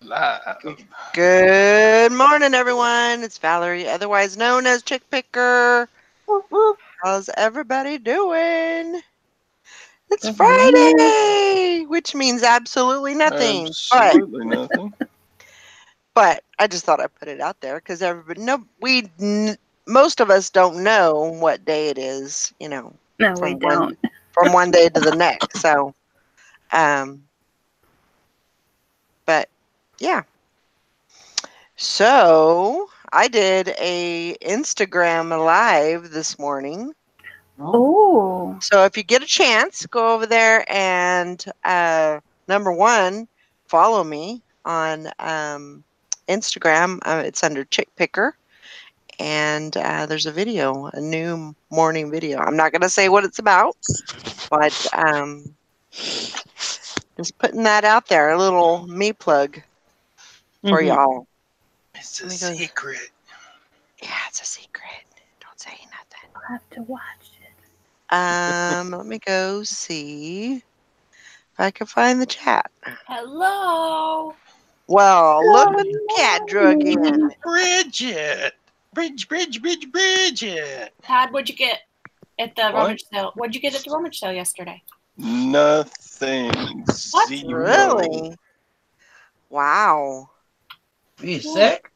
Live. Good morning, everyone. It's Valerie, otherwise known as Chick Picker. Woof, woof. How's everybody doing? It's Good morning. Friday, which means absolutely nothing. Absolutely nothing. But I just thought I'd put it out there because everybody, most of us don't know what day it is. No, we from don't. from one day to the next. So, but yeah. So I did a Instagram live this morning. Oh, So if you get a chance, go over there and number one, follow me on Instagram. It's under Chick Picker, and there's a video, a new morning video. I'm not gonna say what it's about, but just putting that out there, a little me plug for y'all. It's Let a me go. secret. Yeah, it's a secret. Don't say nothing. I'll have to watch it. Let me go see if I can find the chat. Hello. Well, look at the cat drug in. Bridget. Bridget. Todd, what'd you get at the What? rummage sale? What'd you get at the rummage sale yesterday? Nothing. What? Zero. Really? Wow. Are you sick?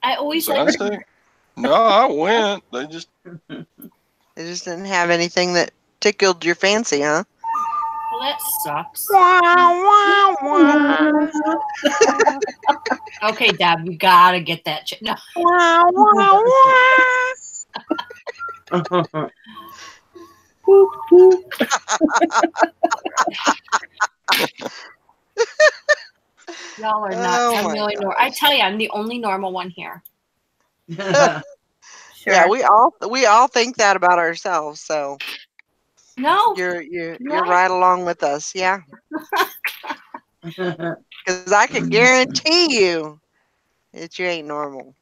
I always Was I like. sick? No, I went. They just They just didn't have anything that tickled your fancy, huh? Well, that sucks. Wow, wow, wow. Okay, Deb, you gotta get that. No. Wow, wow, wow. Whoop, whoop. Y'all are nuts. Oh I'm my the only I tell you, I'm the only normal one here. Sure. Yeah, we all think that about ourselves. So No. you're No. right along with us. Yeah, because I can guarantee you that you ain't normal.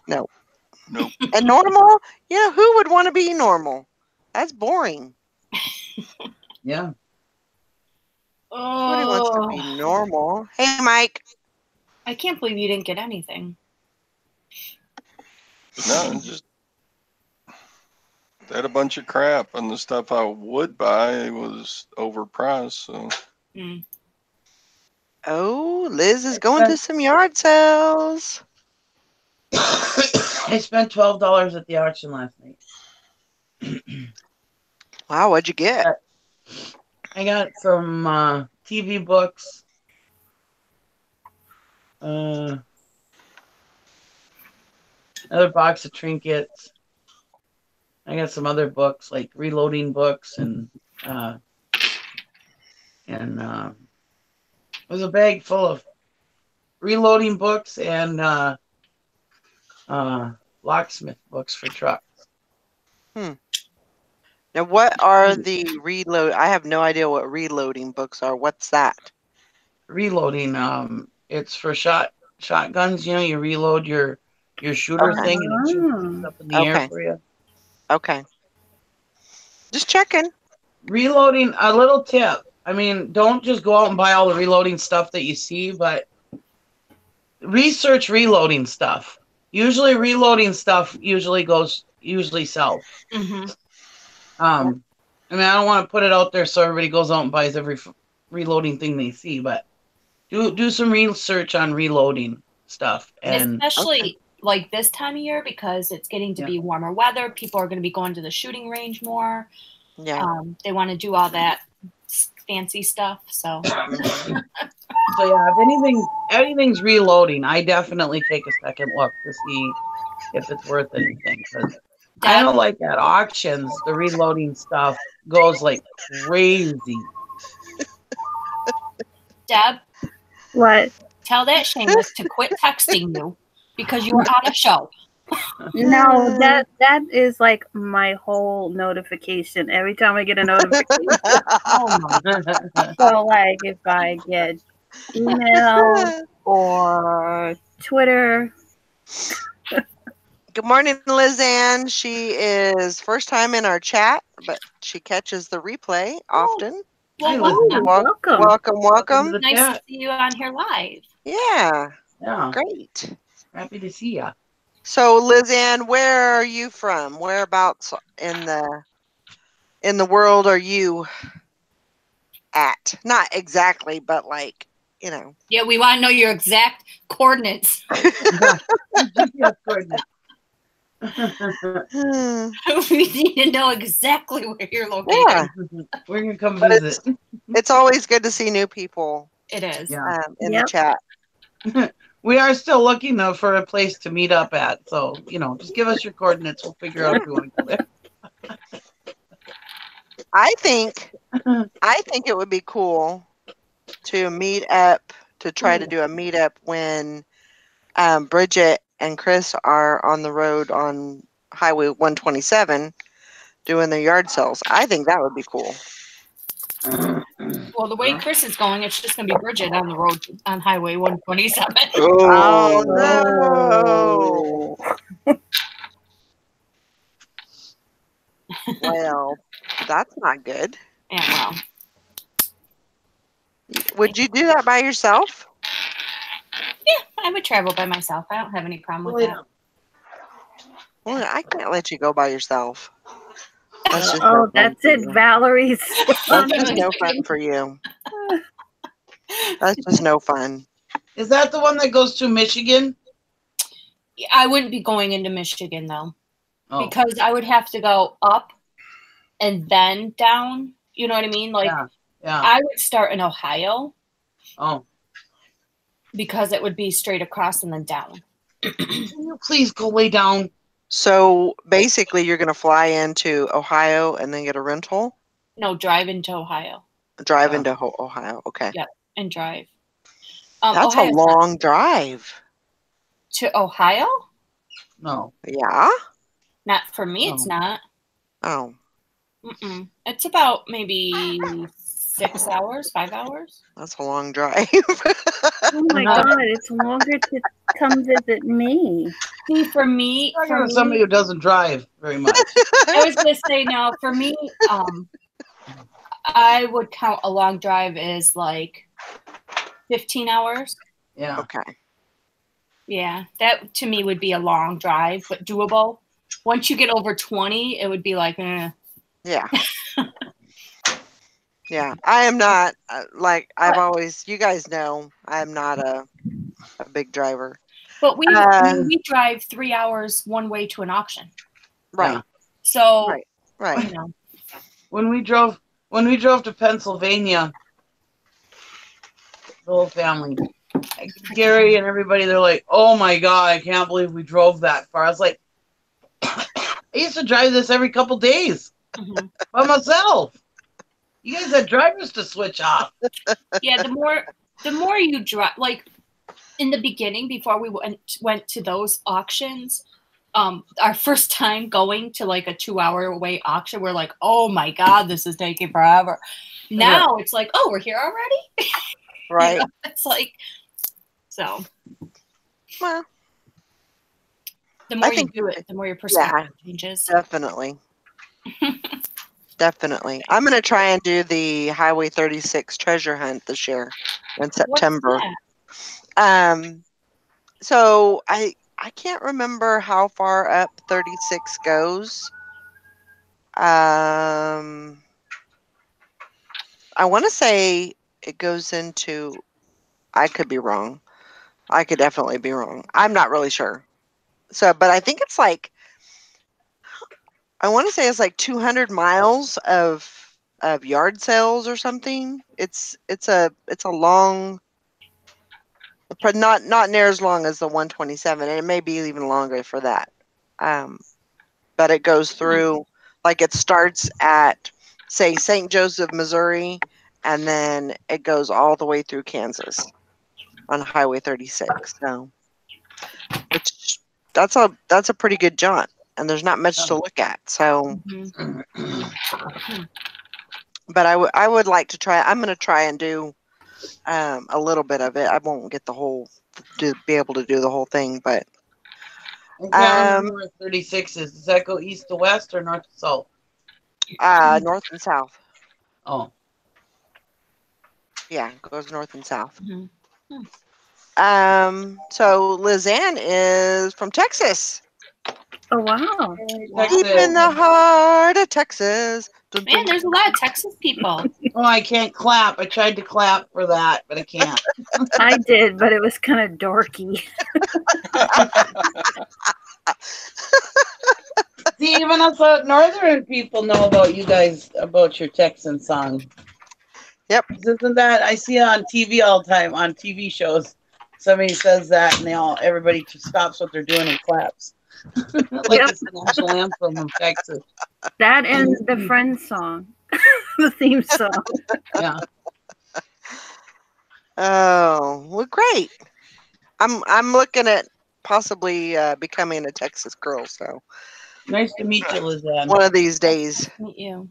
No. nope. And normal, who would want to be normal? That's boring. Yeah. Nobody wants to be Oh, normal. Hey, Mike. I can't believe you didn't get anything. No, just they had a bunch of crap, and the stuff I would buy was overpriced. So Mm. Oh, Liz is going to some yard sales. I spent $12 at the auction last night. Wow, what'd you get? I got some TV books. Another box of trinkets. I got some other books like reloading books and it was a bag full of reloading books and locksmith books for trucks. Now, what are the reload? I have no idea what reloading books are. What's that? Reloading, it's for shotguns. You reload your shooter Okay. thing and it shoots up in the air Okay. for you. Okay. Just checking. Reloading, a little tip. I mean, don't just go out and buy all the reloading stuff that you see, but research reloading stuff. Usually reloading stuff usually sells. Mm-hmm. I mean, I don't want to put it out there so everybody goes out and buys every reloading thing they see, but do some research on reloading stuff. And especially like this time of year because it's getting to be warmer weather. People are going to be going to the shooting range more. Yeah. They want to do all that fancy stuff. So So yeah, if anything's reloading, I definitely take a second look to see if it's worth anything. Because I know, like at auctions, the reloading stuff goes like crazy. Deb, What? tell that shameless to quit texting you because you were on a show. No, that is like my whole notification. Every time I get a notification. Oh my. So like if I get email or Twitter. Good morning, Lizanne. She is first time in our chat, but she catches the replay often. Hi, Well, Lizzie. welcome. Welcome. Welcome. to the Nice to chat. see you on here live. Yeah, Yeah, great. happy to see ya. So, Lizanne, where are you from? Whereabouts in the world are you at? Not exactly, but like, you know. Yeah, we want to know your exact coordinates. GPS coordinates. We need to know exactly where you're located. Yeah, We're gonna come but visit. it's always good to see new people It is. Yeah. in Yep. the chat. We are still looking though for a place to meet up at. So, just give us your coordinates. We'll figure out if we want to go there. I think it would be cool to meet up, to try to do a meetup when Bridget and Chris are on the road on Highway 127 doing their yard sales. I think that would be cool. Well, the way Chris is going, it's just going to be Bridget on the road on Highway 127. Oh no! Well, that's not good. Yeah, well. Would you do that by yourself? Yeah, I would travel by myself. I don't have any problem with that. Well, I can't let you go by yourself. That's just Oh, no fun that's for it, you. Valerie. That's just no fun for you. That's just no fun. Is that the one that goes to Michigan? I wouldn't be going into Michigan, though, Oh, because I would have to go up and then down. You know what I mean? Like, yeah. I would start in Ohio Oh, because it would be straight across and then down. can you please go lay down? So basically, you're going to fly into Ohio and then get a rental? No, drive into Ohio. Drive Yeah. into Ohio. Okay. Yep, and drive. That's a Ohio's not- long drive. to Ohio? No. Yeah? Not for me, it's not. Oh. Mm-mm. It's about maybe 6 hours, 5 hours. That's a long drive. Oh my God, it's longer to come visit me. See, for me, Somebody who doesn't drive very much. I was gonna say no. For me, I would count a long drive as like 15 hours. Yeah. Okay. Yeah, that to me would be a long drive, but doable. Once you get over 20, it would be like, eh. Yeah. Yeah. I am not, like, I've always, you guys know, I'm not a big driver. But we drive 3 hours one way to an auction. Right. Yeah. So, Right. you know. When we drove to Pennsylvania, the whole family, Gary and everybody, they're like, "Oh my God, I can't believe we drove that far." I was like, I used to drive this every couple days by myself. You guys had drivers to switch off. Yeah, the more you drive, like in the beginning, before we went to those auctions, our first time going to like a 2-hour away auction, we're like, oh my God, this is taking forever. Now it's like, oh, we're here already. Right. You know, it's like, so. Well, the more you think do it, the more your perspective changes. Definitely. Definitely. I'm going to try and do the Highway 36 treasure hunt this year in September. So I can't remember how far up 36 goes. I want to say it goes into, I could be wrong. I could definitely be wrong. I'm not really sure. So, but I think it's like, I want to say it's like 200 miles of yard sales or something. It's a long, but not near as long as the 127, and it may be even longer for that. But it goes through, like it starts at, say, St. Joseph, Missouri, and then it goes all the way through Kansas on Highway 36. So, which that's a pretty good jaunt, and there's not much to look at. So, but I would like to try. I'm going to try and do a little bit of it. I won't get the whole to be able to do the whole thing, but I can't remember where 36 is. Does that go east to west or north to south? North and south. Oh. Yeah, goes north and south. Mhm. So Lizanne is from Texas. Oh wow. Deep in the heart of Texas. Dun, Man, dun. there's a lot of Texas people. Oh, I can't clap. I tried to clap for that, but I can't. I did, but it was kind of dorky. See, even us northern people know about you guys, about your Texan song. Yep. Isn't that, I see it on TV all the time, on TV shows. Somebody says that and everybody stops what they're doing and claps. Like Yep. it's the national anthem of Texas. That and the Friends song, the theme song. Yeah. Oh, well, great. I'm looking at possibly becoming a Texas girl. So Nice to meet you, Lizanne. one of these days. Nice to meet you.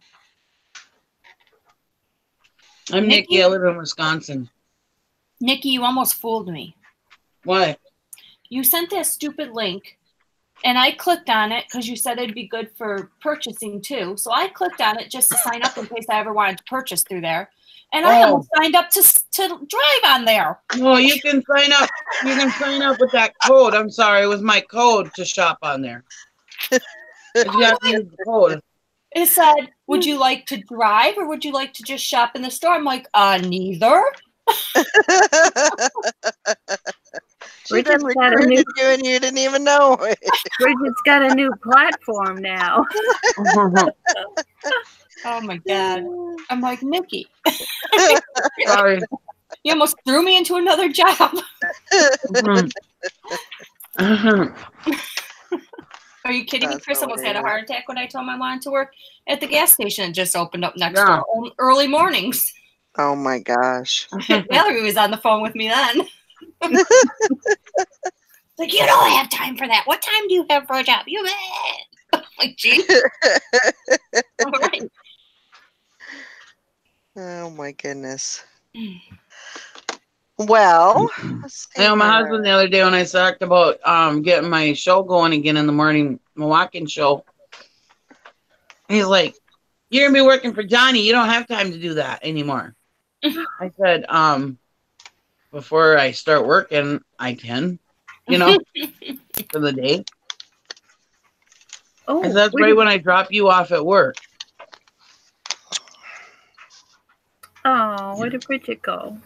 I'm Nikki. I live in Wisconsin. Nikki, you almost fooled me. Why? You sent that stupid link, and I clicked on it because you said it'd be good for purchasing too. So I clicked on it just to sign up in case I ever wanted to purchase through there. And I almost signed up to drive on there. No, you can sign up. You can sign up with that code. I'm sorry, it was my code to shop on there. But you have to use the code. It said, would you like to drive or would you like to just shop in the store? I'm like, neither. She done recruited you and you didn't even know it. Bridget's got a new platform now. Oh my God. I'm like, Nikki. Sorry. You almost threw me into another job. Are you kidding me? Chris almost had a heart attack when I told him I wanted to work at the gas station. It just opened up next door early mornings. Oh my gosh. Valerie was on the phone with me then. Like, you don't have time for that. What time do you have for a job? You bet. I'm like, gee. All right. Oh my goodness. Well, I know my husband the other day when I talked about getting my show going again in the morning, my walk-in show. He's like, "You're gonna be working for Johnny. You don't have time to do that anymore." I said, "Before I start working, I can, for the day." Oh, and that's right when I drop you off at work. Oh, where did Bridget go?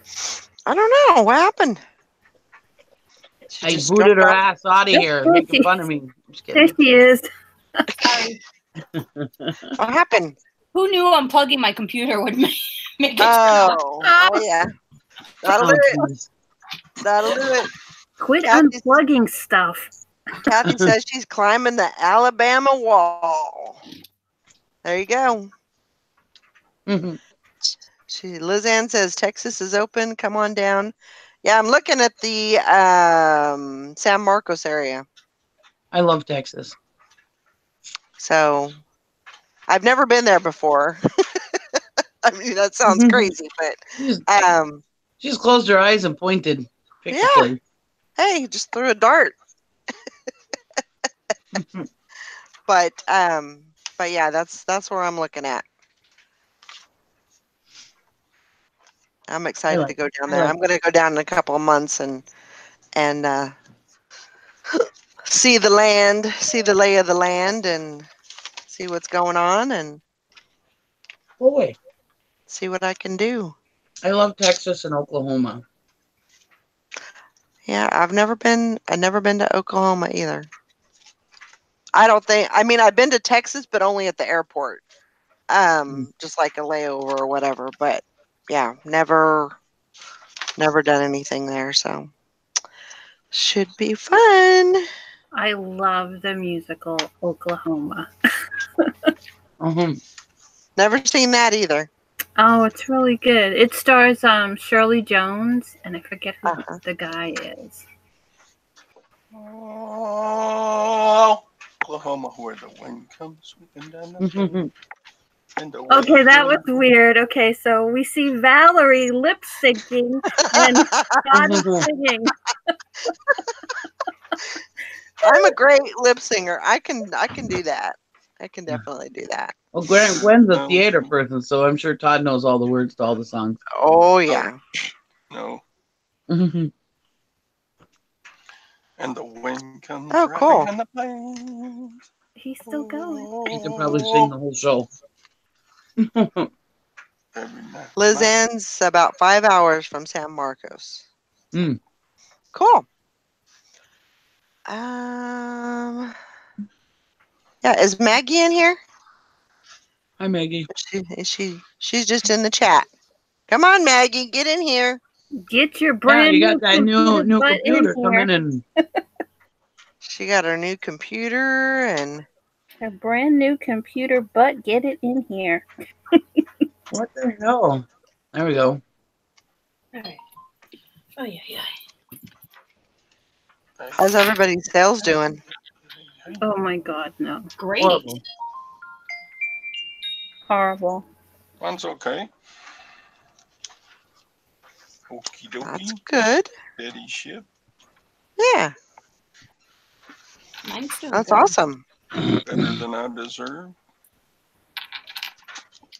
I don't know. What happened? I booted her ass out of here, making fun of me. I'm just kidding. There she is. Sorry. What happened? Who knew unplugging my computer would make it? Oh yeah. That'll do it. That'll do it. Quit unplugging stuff. Kathy says she's climbing the Alabama wall. There you go. Lizanne says Texas is open. Come on down. Yeah, I'm looking at the San Marcos area. I love Texas. So I've never been there before. I mean, that sounds crazy, but she just closed her eyes and pointed. Yeah. Hey, just threw a dart. But yeah, that's where I'm looking at. I'm excited to go down there. I'm going to go down in a couple of months and see the land, see the lay of the land, and see what's going on, and see what I can do. I love Texas and Oklahoma. Yeah, I've never been to Oklahoma either. I mean, I've been to Texas, but only at the airport. Just like a layover or whatever. But yeah, never done anything there, so should be fun. I love the musical Oklahoma. Never seen that either. Oh, it's really good. It stars Shirley Jones, and I forget who the guy is. Oh, Oklahoma, where the wind comes sweeping down the Okay, that was weird. Okay, so we see Valerie lip syncing and Scott singing. I'm a great lip singer. I can do that. I can definitely do that. Well, Gwen's a No. theater person, so I'm sure Todd knows all the words to all the songs. Oh yeah. No. Mhm. And the wind comes Oh, right cool. behind the planes. He's still going. He can probably sing the whole show. Every night. Liz Ann's about 5 hours from San Marcos. Mm. Cool. Yeah, is Maggie in here? Hi, Maggie. She's just in the chat. Come on, Maggie, get in here. Get your Yeah, brand you new got that new butt in computer here. coming in. She got her new computer and A brand new computer butt. Get it in here. What the hell? There we go. All right. Oh yeah. how's everybody's sales doing? Oh my God, no. Great. Horrible. Horrible. Mine's okay. Okie That's dokie. good. Steady ship. Yeah, Mine's doing that's good. awesome. Better than I deserve.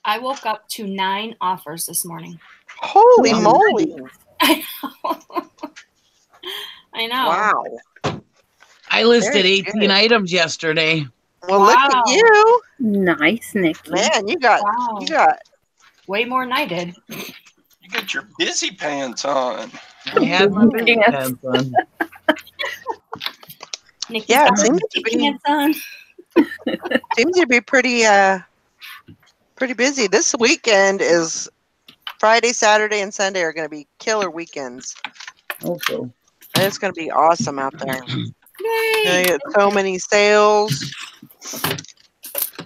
I woke up to 9 offers this morning. Holy Wow. moly. I know. Wow. I listed Very 18 good. items yesterday. Well, look at Wow. you. Nice, Nikki. Man, you got Wow. Way more than I did. You got your busy pants on. I had my busy Yes. pants on. Nikki's Yeah, it got her seems to busy be pants on. seems to be pretty busy. This weekend is Friday, Saturday, and Sunday are going to be killer weekends. Also. And it's going to be awesome out there. Yay! Gonna get so many sales.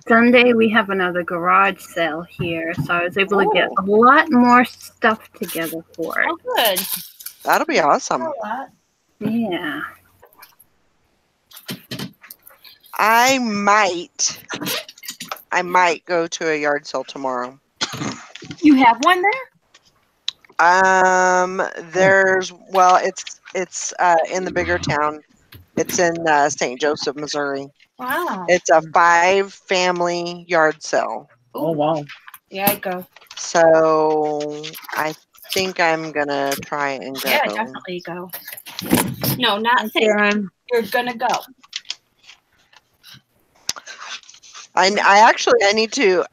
Sunday we have another garage sale here, so I was able to get a lot more stuff together for it. Oh, good. That'll be awesome. Yeah. I might go to a yard sale tomorrow. You have one there? It's in the bigger town. It's in St. Joseph, Missouri. Wow. It's a 5-family yard sale. Oh, wow. Yeah, I'd go. So I think I'm gonna try and go. Yeah, definitely go. No, not think. Karen. You're gonna go. I need you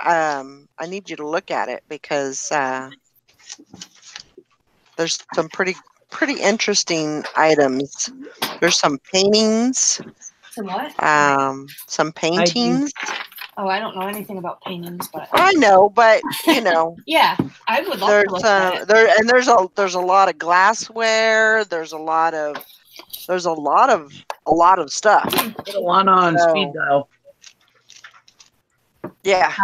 to look at it because there's some pretty interesting items. There's some paintings. Some what? Some paintings. Oh, I don't know anything about paintings, but I know, but you know, yeah, I would love to look at it. there's a lot of glassware. There's a lot of stuff. Put Alana on So- speed dial. Yeah.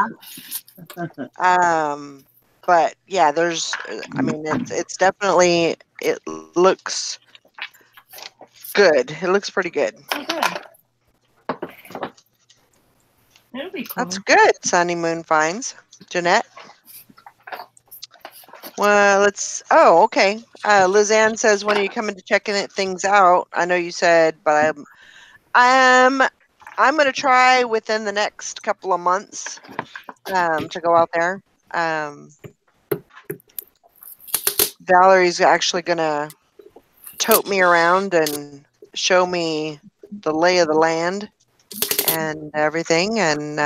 But yeah, it's definitely, it looks good. It looks pretty good. Oh, good. That'll be cool. That's good, Sunny Moon Finds. Jeanette? Well, okay. Liz Ann says, when are you coming to checking things out? I know you said, but I'm going to try within the next couple of months to go out there. Valerie's actually going to tote me around and show me the lay of the land and everything. And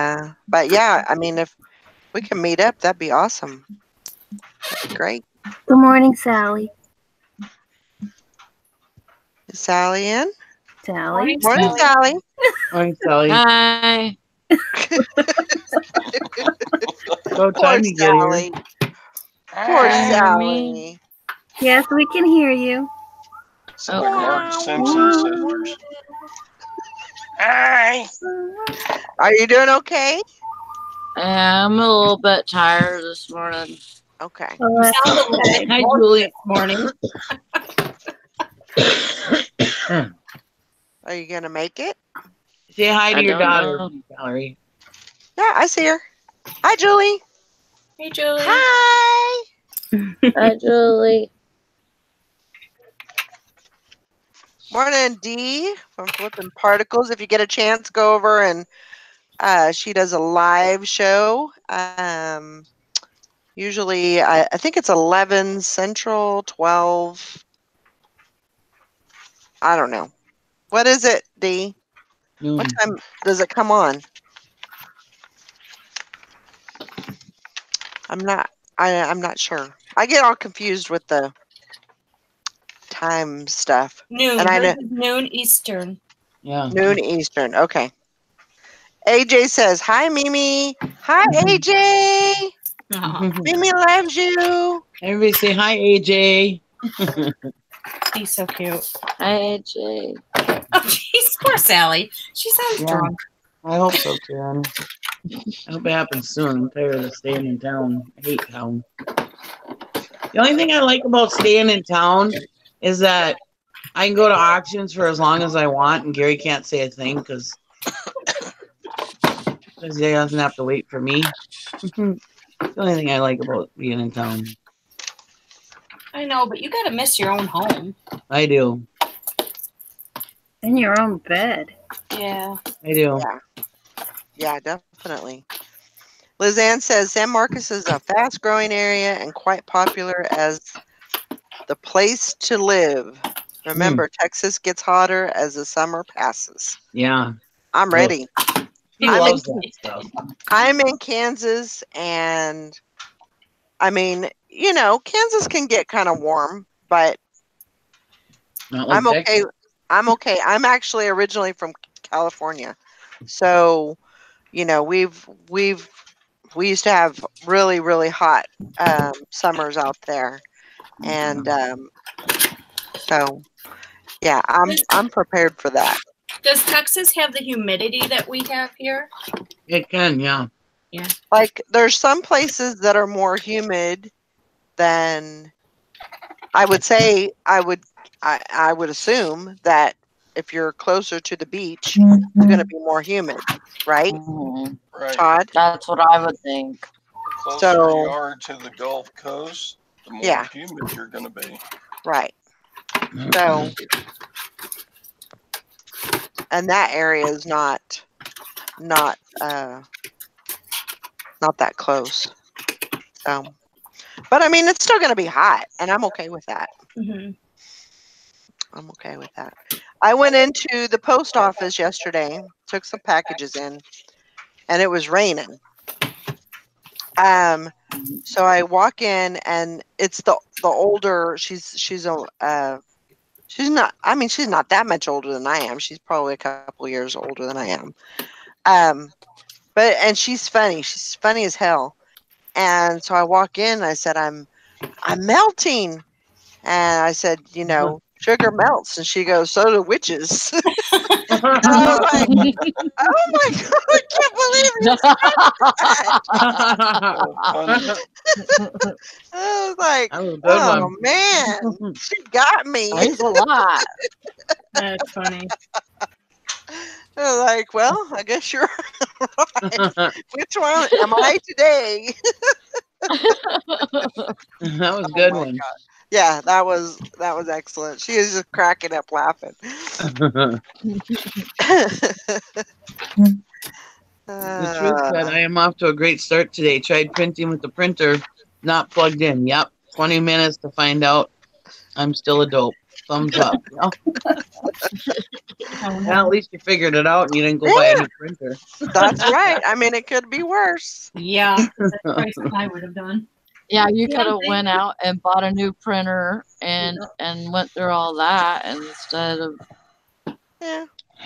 but yeah, I mean, if we can meet up, that'd be awesome. That'd be great. Good morning, Sally. Is Sally in? Sally. Morning, Sally. Morning, Sally. Hi. About Poor time you get here. Sally. Poor Hi. Sally. Yes, we can hear you. So the Marge Simpson sisters. Hi. Are you doing okay? I'm a little bit tired this morning. Okay. Oh, that's Sound a little okay. bit Hi, more Julie. this morning. Are you gonna make it? Say hi to I your don't daughter, know. Valerie. Yeah, I see her. Hi, Julie. Hey, Julie. Hi. Hi, Julie. Morning, D from Flipping Particles. If you get a chance, go over and She does a live show. Usually, I think it's 11 Central, 12. I don't know. What is it, D? What time does it come on? I'm not sure. I get all confused with the time stuff. Noon. And I know Noon Eastern. Yeah. noon Eastern. Okay. AJ says, "Hi, Mimi. Hi, AJ. Mimi loves you." Everybody say hi, AJ. He's so cute. Hi, AJ. Oh, jeez, poor Sally. She sounds Yeah. drunk. I hope so, Karen. I hope it happens soon. I'm tired of staying in town. I hate town. The only thing I like about staying in town is that I can go to auctions for as long as I want, and Gary can't say a thing because he doesn't have to wait for me. The only thing I like about being in town. I know, but you gotta miss your own home. I do. In your own bed. Yeah. I do. Yeah, definitely. Lizanne says San Marcos is a fast-growing area and quite popular as the place to live. Remember, Texas gets hotter as the summer passes. Yeah. I'm ready. He I'm loves in- that stuff. I'm in Kansas, and I mean, Kansas can get kind of warm, but Not like I'm okay. Texas. I'm okay. I'm actually originally from California, so we used to have really, really hot summers out there, and so yeah, I'm prepared for that. Does Texas have the humidity that we have here? It can, yeah. Like, there's some places that are more humid than I would say. I would assume that if you're closer to the beach, it's going to be more humid, right? Right. Todd? That's what I would think. The closer you are to the Gulf Coast, the more Yeah. humid you're going to be. Right. So, and that area is not that close. So, but I mean, it's still going to be hot, and I'm okay with that. Mm-hmm. I'm okay with that. I went into the post office yesterday, took some packages in, and it was raining. So I walk in, and it's the older. She's not. I mean, she's not that much older than I am. She's probably a couple years older than I am. And she's funny. She's funny as hell. And so I walk in, and I said, "I'm melting." And I said, "Sugar melts." And she goes, "So do witches." And I was like, "Oh my God, I can't believe you said that." I was like, That was a good "Oh one. man, she got me." Thanks a lot. That's funny. I was like, "Well, I guess you're right. Which one am I today?" That was a good Oh my one. God. Yeah, that was excellent. She is just cracking up laughing. The truth said, I am off to a great start today. Tried printing with the printer, not plugged in. Yep, 20 minutes to find out I'm still a dope. Thumbs up. Well, at least you figured it out and you didn't go buy a new printer. That's right. I mean, it could be worse. Yeah, that's what I would have done. Yeah, you could have went out and bought a new printer and went through all that instead of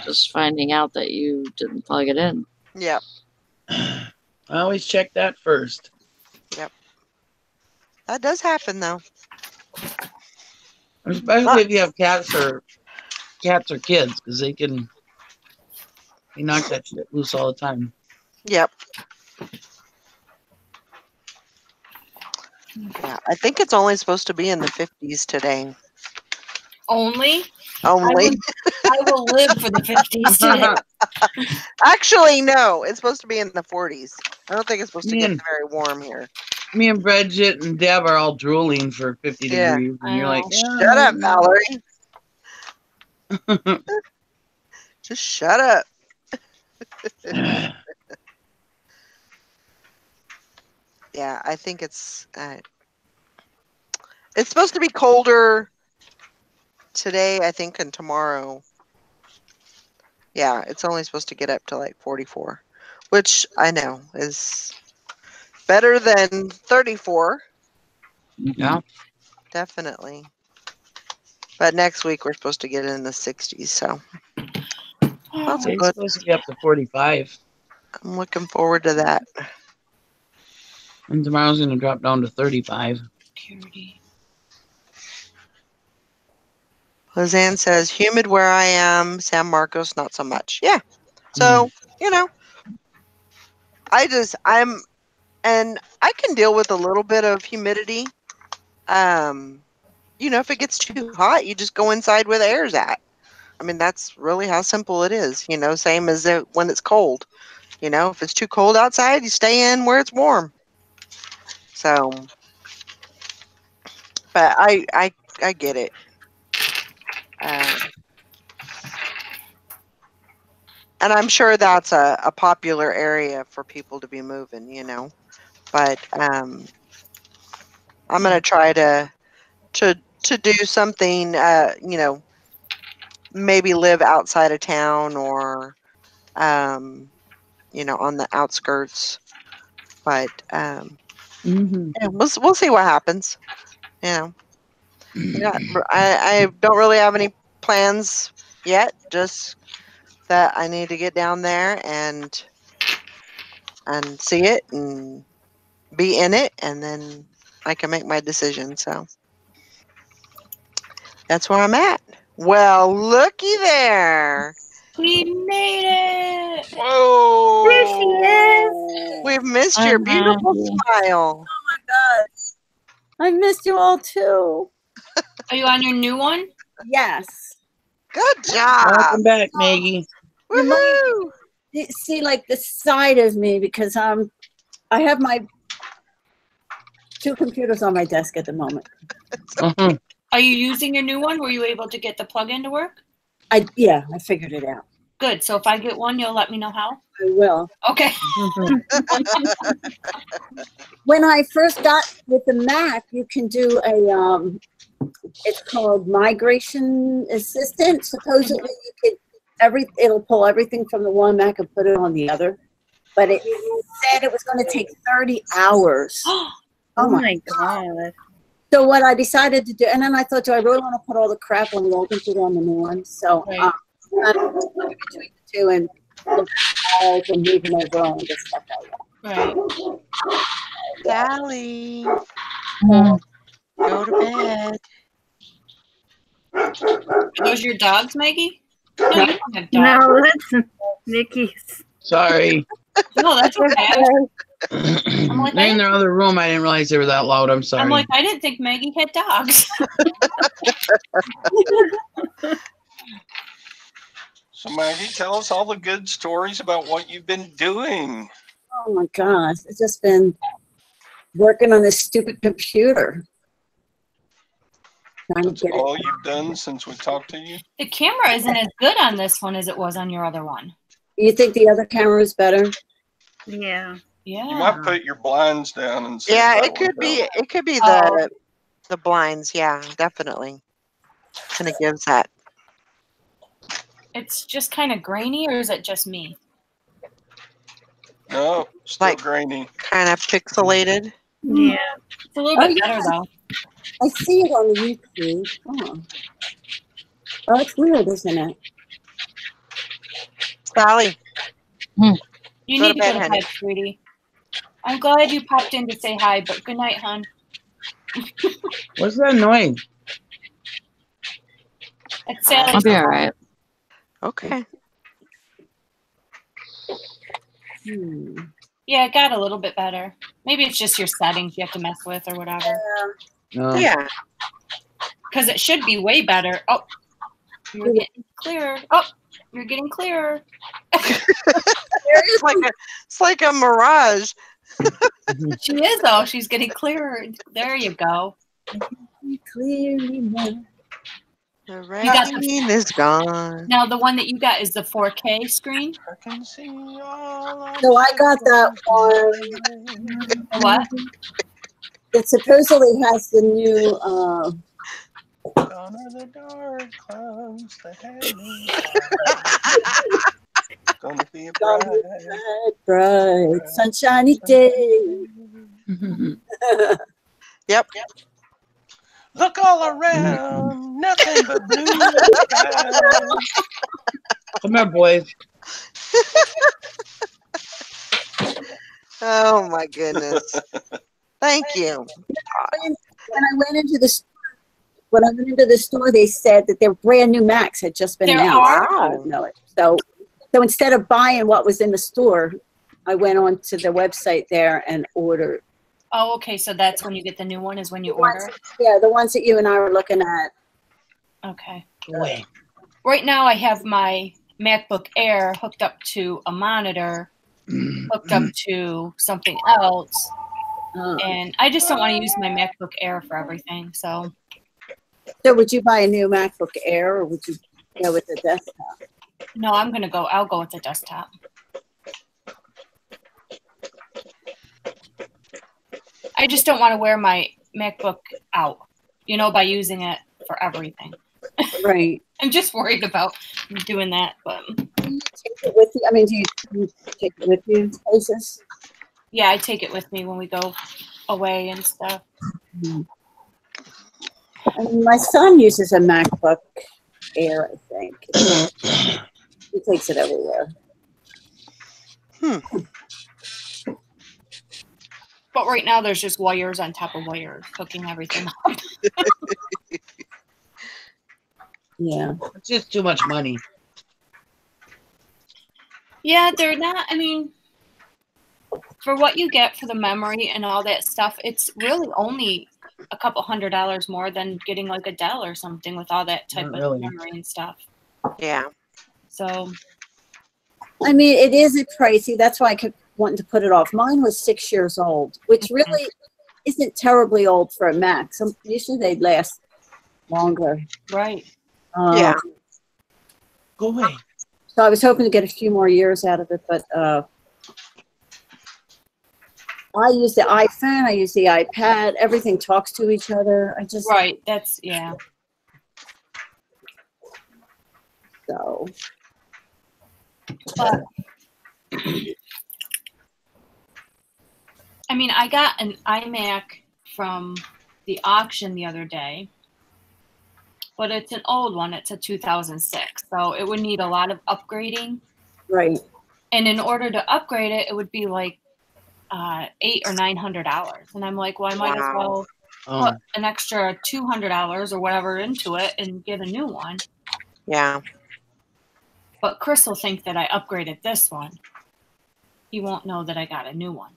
just finding out that you didn't plug it in. Yep. I always check that first. Yep. That does happen, though. Especially if you have cats or kids, because they knock that shit loose all the time. Yep. Yeah, I think it's only supposed to be in the 50s today. Only? Only. I will live for the 50s today. Actually, no. It's supposed to be in the 40s. I don't think it's supposed to get very warm here. Me and Bridget and Deb are all drooling for 50 degrees. And you're like, shut up, Valerie. Just shut up. Yeah, I think it's supposed to be colder today, I think, and tomorrow. Yeah, it's only supposed to get up to like 44, which I know is better than 34. Yeah. Definitely. But next week we're supposed to get in the 60s, so that's It's good. supposed to be up to 45. I'm looking forward to that. And tomorrow's going to drop down to 35. Security. Lizanne says, humid where I am, San Marcos, not so much. Yeah. So, you know, and I can deal with a little bit of humidity. You know, if it gets too hot, you just go inside where the air's at. I mean, that's really how simple it is. You know, same as when it's cold. You know, if it's too cold outside, you stay in where it's warm. So, but I get it. And I'm sure that's a popular area for people to be moving, you know. But I'm gonna try to do something. You know, maybe live outside of town or you know, on the outskirts. But yeah, we'll see what happens. You know, yeah, I don't really have any plans yet. Just that I need to get down there and see it and be in it, and then I can make my decision. So that's where I'm at. Well, looky there. We made it. Whoa! There she is. We've missed your beautiful smile. Oh my God. I missed you all too. Are you on your new one? Yes. Good job. Welcome back, Maggie. Woohoo! You see, like the side of me, because I have my 2 computers on my desk at the moment. Are you using your new one? Were you able to get the plug-in to work? Yeah, I figured it out. Good. So if I get one, you'll let me know how? I will. Okay. When I first got with the Mac, you can do a it's called Migration Assistant. Supposedly you could it'll pull everything from the one Mac and put it on the other. But it said it was going to take 30 hours. Oh my God. So what I decided to do, and then I thought, do I really want to put all the crap on the old computer on the new one? So Right. I don't know between the two and look at and moving over and just stuff like that. Right. Sally, go to bed. Are those your dogs, Maggie? No, you don't have dogs. No, that's Nikki's. Sorry. No, that's okay. They're in their other room. I didn't realize they were that loud. I'm sorry. I'm like, I didn't think Maggie had dogs. So Maggie, tell us all the good stories about what you've been doing. Oh my gosh, it's just been working on this stupid computer. That's all you've done since we talked to you? The camera isn't as good on this one as it was on your other one. You think the other camera is better? Yeah. Yeah. You might put your blinds down and see. Yeah, if it could be. It could be the blinds. Yeah, definitely. Kind of gives that. It's just kind of grainy, or is it just me? No, still Like- grainy. Kind of pixelated. Yeah. It's a little bit better, though. I see it on the YouTube. Oh, it's weird, isn't it? Sally. You Go need to to bed, go to honey. bed, sweetie. I'm glad you popped in to say hi, but good night, hon. What's that noise? It's Sally. I'll be all right. Okay. Yeah, it got a little bit better. Maybe it's just your settings you have to mess with or whatever. No. Yeah. Because it should be way better. Oh, you're getting clearer. Oh, you're getting clearer. It's like a mirage. She is, though. She's getting clearer. There you go. Clearly now. The You got rain is gone. Now the one that you got is the 4K screen. I can see all So I got that one. What? It supposedly has the new. Gone are the dark clouds that had me. Gonna be a bright, sunshiny day. Yep. Look all around, nothing but blue skies. Come here, boys. Oh my goodness. Thank you. When I went into the store, they said that their brand new Macs had just been There announced. are? I don't know it. So instead of buying what was in the store, I went on to the website there and ordered. Oh, okay. So that's when you get the new one, is when you order it? Yeah, the ones that you and I were looking at. Okay. Wait. Right now I have my MacBook Air hooked up to a monitor, hooked up to something else, and I just don't want to use my MacBook Air for everything. So would you buy a new MacBook Air, or would you go with the desktop? no, I'll go with the desktop. I just don't want to wear my MacBook out, by using it for everything. Right. I'm just worried about doing that, but Do you take it with you? I mean, do you take it with you places? yeah, I take it with me when we go away and stuff. And my son uses a MacBook Air, I think. He takes it everywhere. But right now there's just wires on top of wires hooking everything up. Yeah. It's just too much money. Yeah, they're not, I mean, for what you get for the memory and all that stuff, it's really only a couple $100 more than getting like a Dell or something with all that type Not of really. memory and stuff. Yeah. So I mean, it is pricey. That's why I kept wanting to put it off. Mine was 6 years old, which really isn't terribly old for a Mac. Usually they last longer. right. Yeah. Go away. So I was hoping to get a few more years out of it, but I use the iPhone, I use the iPad, everything talks to each other. I just Right. That's yeah. so But I mean, I got an iMac from the auction the other day, but it's an old one. It's a 2006, so it would need a lot of upgrading. right. And in order to upgrade it, it would be like $800 or $900. And I'm like, well, I might as well put an extra $200 or whatever into it and get a new one. Yeah. But Chris will think that I upgraded this one. He won't know that I got a new one.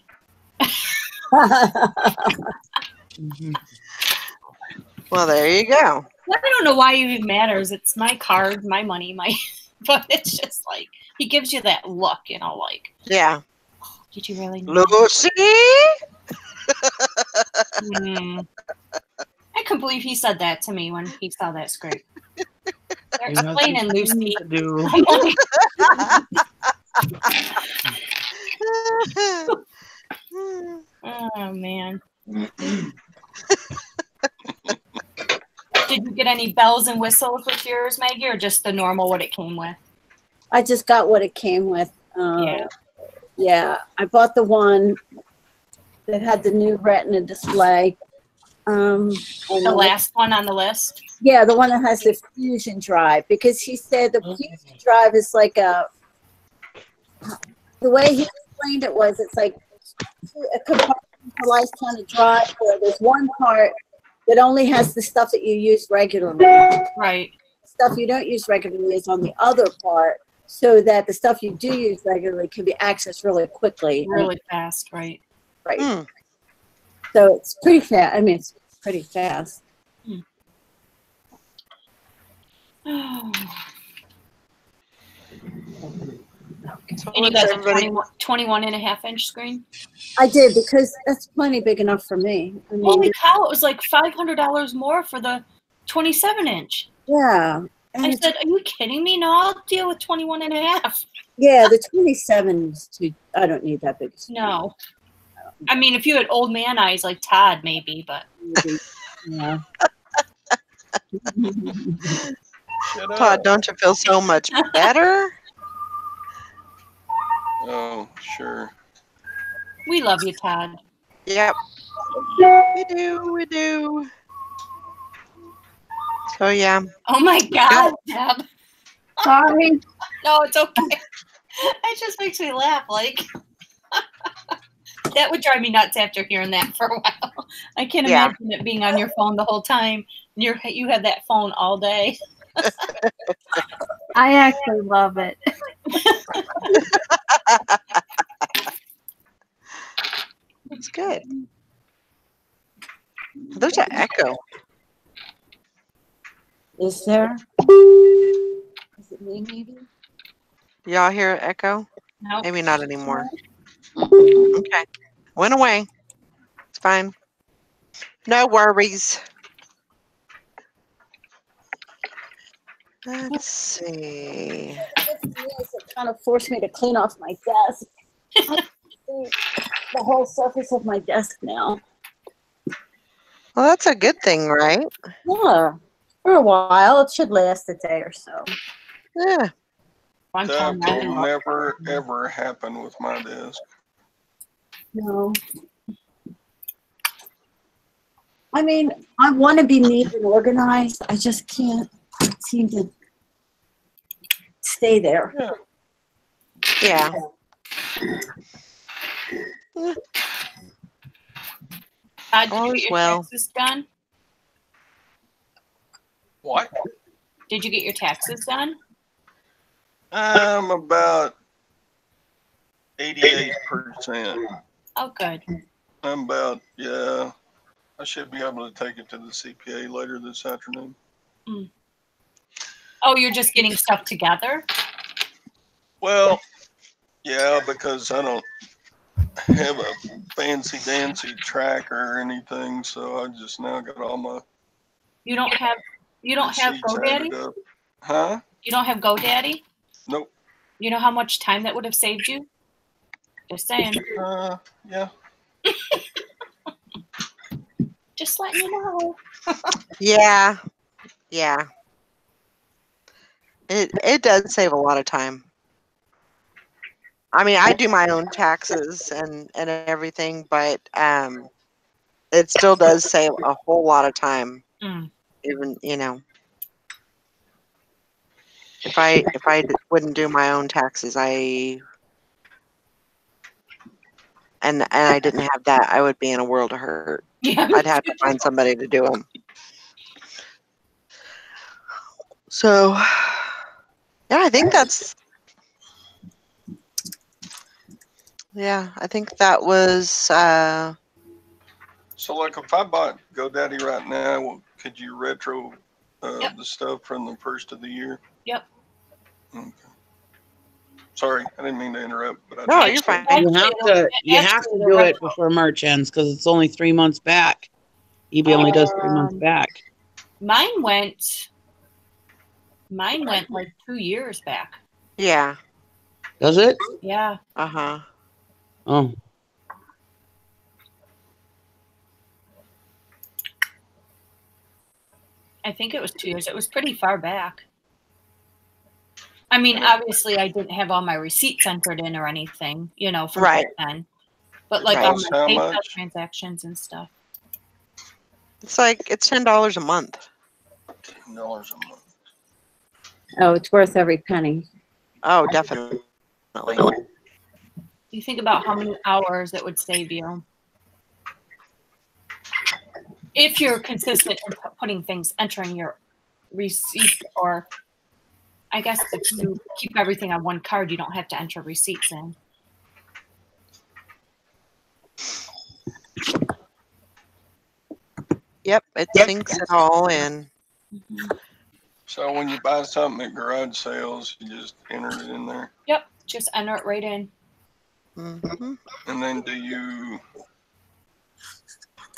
Well, there you go. I don't know why it even matters. It's my card, my money, but it's just like, he gives you that look, like, Yeah. oh, did you really know? Lucy? I couldn't believe he said that to me when he saw that script. They're explaining, Lucy. Oh, man. Did you get any bells and whistles with yours, Maggie, or just the normal what it came with? I just got what it came with. Yeah, I bought the one that had the new Retina display. And The last one on the list? Yeah, the one that has the Fusion drive, because he said the Fusion drive is like the way he explained it was, it's like a compartmentalized kind of drive where there's one part that only has the stuff that you use regularly. Right. Stuff you don't use regularly is on the other part, so that the stuff you do use regularly can be accessed really quickly. Really fast, right. Right. So it's pretty fast. I mean, it's pretty fast. And you got the 21 and a half inch screen? I did, because that's plenty big enough for me. I mean, Holy cow, it was like $500 more for the 27 inch. Yeah. And I it's- said, are you kidding me? No, I'll deal with 21 and a half. yeah, the 27 is too, I don't need that big. No. I mean, if you had old man eyes like Todd, maybe, but. Yeah. Shut Todd, up. don't you feel so much better? Oh, sure. We love you, Todd. Yep. We do. We do. So, yeah. Oh my God, Deb. Sorry. No, it's okay. It just makes me laugh. Like, that would drive me nuts after hearing that for a while. I can't Yeah. imagine it being on your phone the whole time. You have that phone all day. I actually love it. It's good. There's an echo. Is there? Is it me, maybe? Y'all hear an echo? No. Maybe not anymore. Mhm. Okay. Went away. It's fine. No worries. Let's see. It kind of forced me to clean off my desk. The whole surface of my desk now. Well, that's a good thing, right? Yeah. For a while. It should last a day or so. Yeah. I'm That calling will that. never, ever happen with my desk. No. I mean, I want to be neat and organized. I just can't seem to stay there. Yeah. Did you All get is your well. taxes done? What? Did you get your taxes done? I'm about 88%. Oh, good. I'm about, yeah. I should be able to take it to the CPA later this afternoon. Oh, you're just getting stuff together? Well, yeah, because I don't have a fancy dancy tracker or anything, so I just now got all my You don't have receipts added GoDaddy? up. Huh? You don't have GoDaddy? Nope. You know how much time that would have saved you? Just saying. Yeah. Just letting you know. Yeah. Yeah. It does save a lot of time. I mean, I do my own taxes and everything, but it still does save a whole lot of time. Mm. Even, if I wouldn't do my own taxes, and I didn't have that, I would be in a world of hurt. Yeah. I'd have to find somebody to do them. So, yeah, I think that was, So, like, if I bought GoDaddy right now, well, could you retro Yep. the stuff from the first of the year? Yep. Okay. Sorry, I didn't mean to interrupt, but No, you're fine. You have to do it before March ends because it's only 3 months back. eBay only does 3 months back. Mine went like 2 years back. Yeah. Does it? Yeah. Uh-huh. Oh. I think it was 2 years. It was pretty far back. I mean, obviously, I didn't have all my receipts entered in or anything, from Right. back then. But like Right. all my How PayPal much? transactions and stuff. It's $10 a month. $10 a month. Oh, it's worth every penny. Oh, definitely. You think about how many hours it would save you. If you're consistent in putting things, entering your receipt, or I guess if you keep everything on one card, you don't have to enter receipts in. Yep, it sinks it all in. So when you buy something at garage sales, you just enter it in there. Yep, just enter it right in. Mm-hmm. And then do you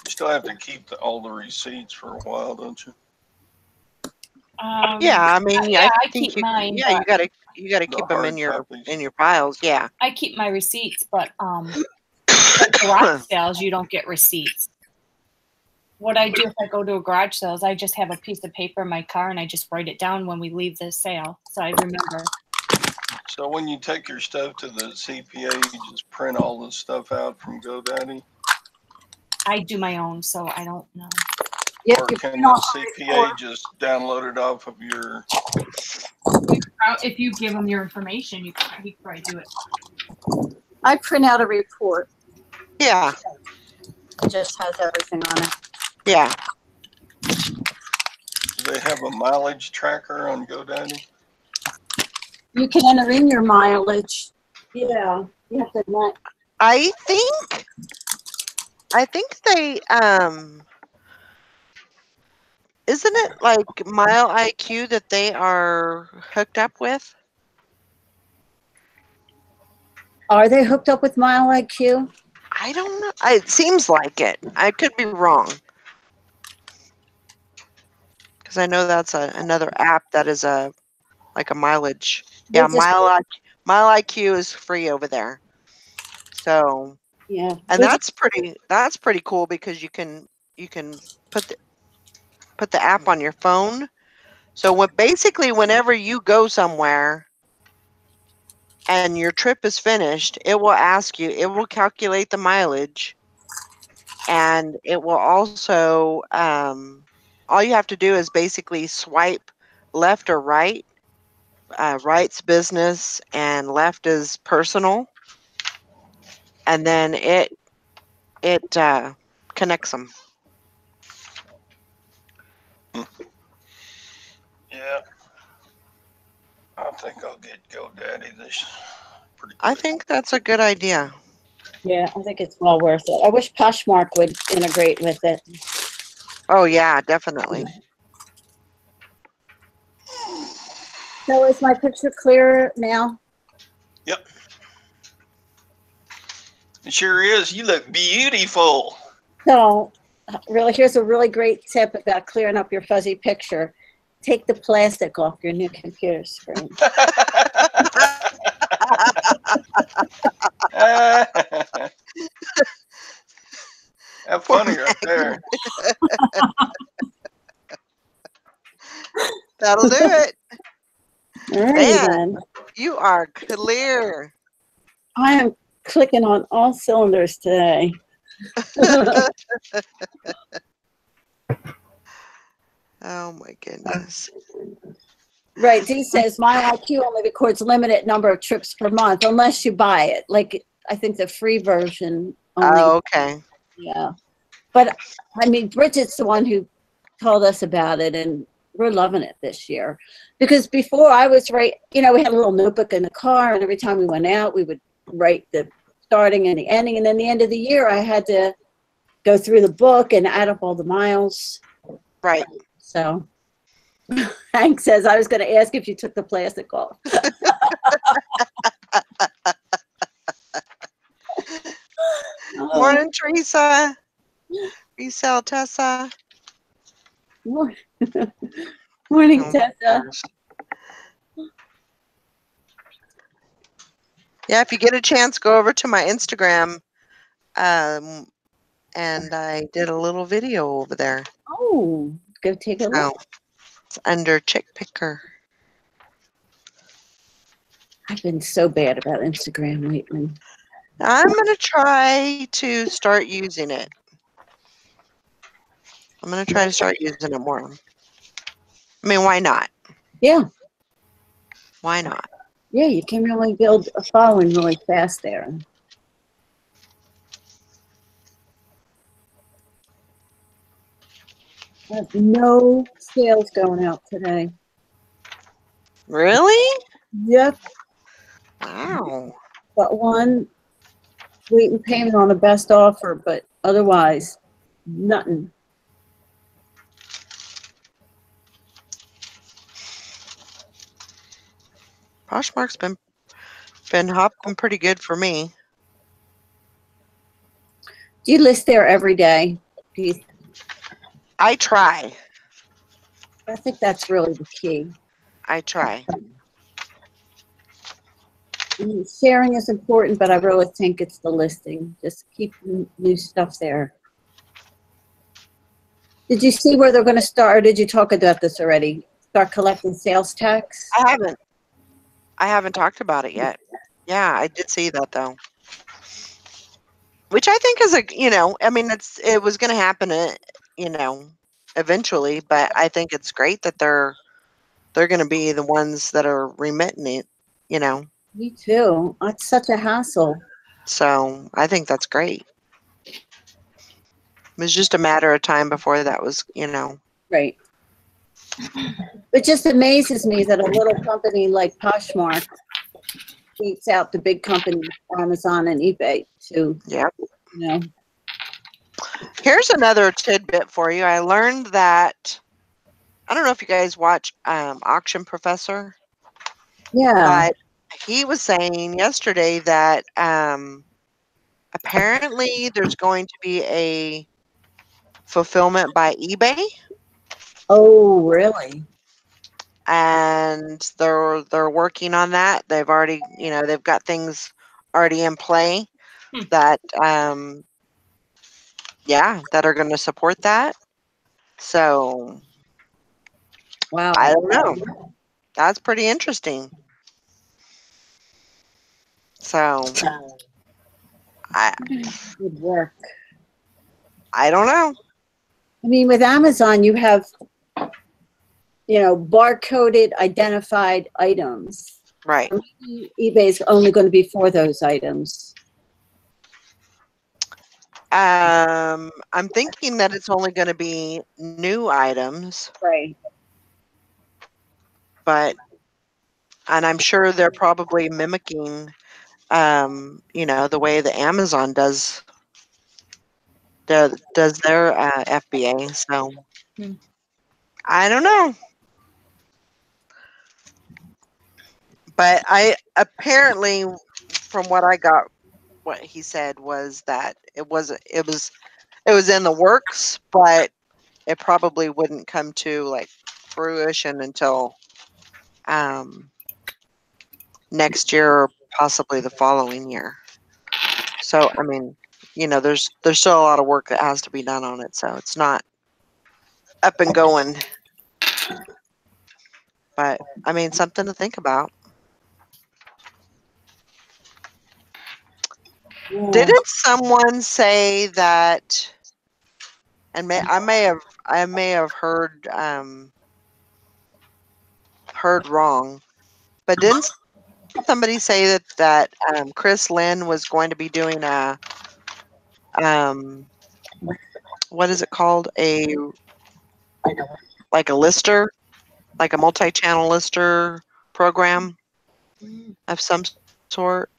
still have to keep all the receipts for a while, don't you? Yeah, I mean, yeah, I think keep mine. yeah, but you gotta The keep them hard copies. in your files. Yeah. I keep my receipts, but at garage sales, you don't get receipts. What I do if I go to a garage sale is I just have a piece of paper in my car and I just write it down when we leave the sale, so I remember. So when you take your stuff to the CPA, you just print all the stuff out from GoDaddy? I do my own, so I don't know. Yep, Or you can print the off a CPA report. just download it off of your... If you give them your information, he can probably do it. I print out a report. Yeah. It just has everything on it. Yeah. Do they have a mileage tracker on GoDaddy? You can enter in your mileage. Yeah, you have to admit. I think they isn't it like Mile IQ that they are hooked up with? Are they hooked up with Mile IQ? I don't know. It seems like it. I could be wrong. Because I know that's another app that is like a mileage. They Yeah, just- Mile IQ is free over there. So Yeah. and that's pretty cool because you can put the app on your phone. So basically whenever you go somewhere and your trip is finished, it will ask you, it will calculate the mileage, and it will also all you have to do is basically swipe left or right. Right's business and left is personal, and then it connects them. Yeah. I think I'll get GoDaddy this pretty quick. I think that's a good idea. Yeah, I think it's well worth it. I wish Poshmark would integrate with it. Oh yeah, definitely. So is my picture clearer now? Yep. It sure is. You look beautiful. So really, here's a really great tip about clearing up your fuzzy picture. Take the plastic off your new computer screen. That's funny right there. That'll do it. All right, Man, then. you are clear. I am clicking on all cylinders today. Oh my goodness. Right, Dee says my IQ only records limited number of trips per month unless you buy it. Like I think the free version only. Oh, okay. Yeah. But I mean, Bridget's the one who told us about it, and we're loving it this year. Because before I was we had a little notebook in the car, and every time we went out, we would write the starting and the ending. And then the end of the year, I had to go through the book and add up all the miles. Right. So Hank says, I was going to ask if you took the plastic off. Morning, Teresa. Resell Tessa. Morning, Oh, Tessa. Yeah, if you get a chance, go over to my Instagram. And I did a little video over there. Oh, go take a look. So it's under Chick Picker. I've been so bad about Instagram lately. I'm going to try to start using it. I'm going to try to start using it more. I mean, why not? Yeah. Why not? Yeah, you can really build a following really fast there. I have no sales going out today. Really? Yep. Wow. Got one waiting payment on the best offer, but otherwise, nothing. Poshmark's been hopping pretty good for me. Do you list there every day? I try. I think that's really the key. I try. Sharing is important, but I really think it's the listing. Just keep new stuff there. Did you see where they're going to start, or did you talk about this already? Start collecting sales tax? I haven't talked about it yet. Yeah, I did see that though. Which I think is I mean, it was going to happen, eventually, but I think it's great that they're going to be the ones that are remitting it, Me too. It's such a hassle. So I think that's great. It was just a matter of time before that was, Right. It just amazes me that a little company like Poshmark beats out the big companies, Amazon and eBay too. Yep. You know. Here's another tidbit for you. I learned that, I don't know if you guys watch Auction Professor. Yeah. But he was saying yesterday that apparently there's going to be a fulfillment by eBay, Oh, really? and they're working on that. They've already, they've got things already in play that that are going to support that. So Wow. I don't know. That's pretty interesting. So Good work. I don't know. I mean, with Amazon, you have, barcoded, identified items. Right. eBay's only going to be for those items. I'm thinking that it's only going to be new items, Right. and I'm sure they're probably mimicking, the way that Amazon does their FBA. So I don't know, but I apparently, from what I got, what he said was that it was in the works, but it probably wouldn't come to like fruition until next year or possibly the following year. So I mean, there's still a lot of work that has to be done on it, so it's not up and going. But I mean, something to think about. Yeah. Didn't someone say that? And I may have heard wrong, but didn't somebody say that Chris Lynn was going to be doing a what is it called, like a lister, like a multi-channel lister program of some sort?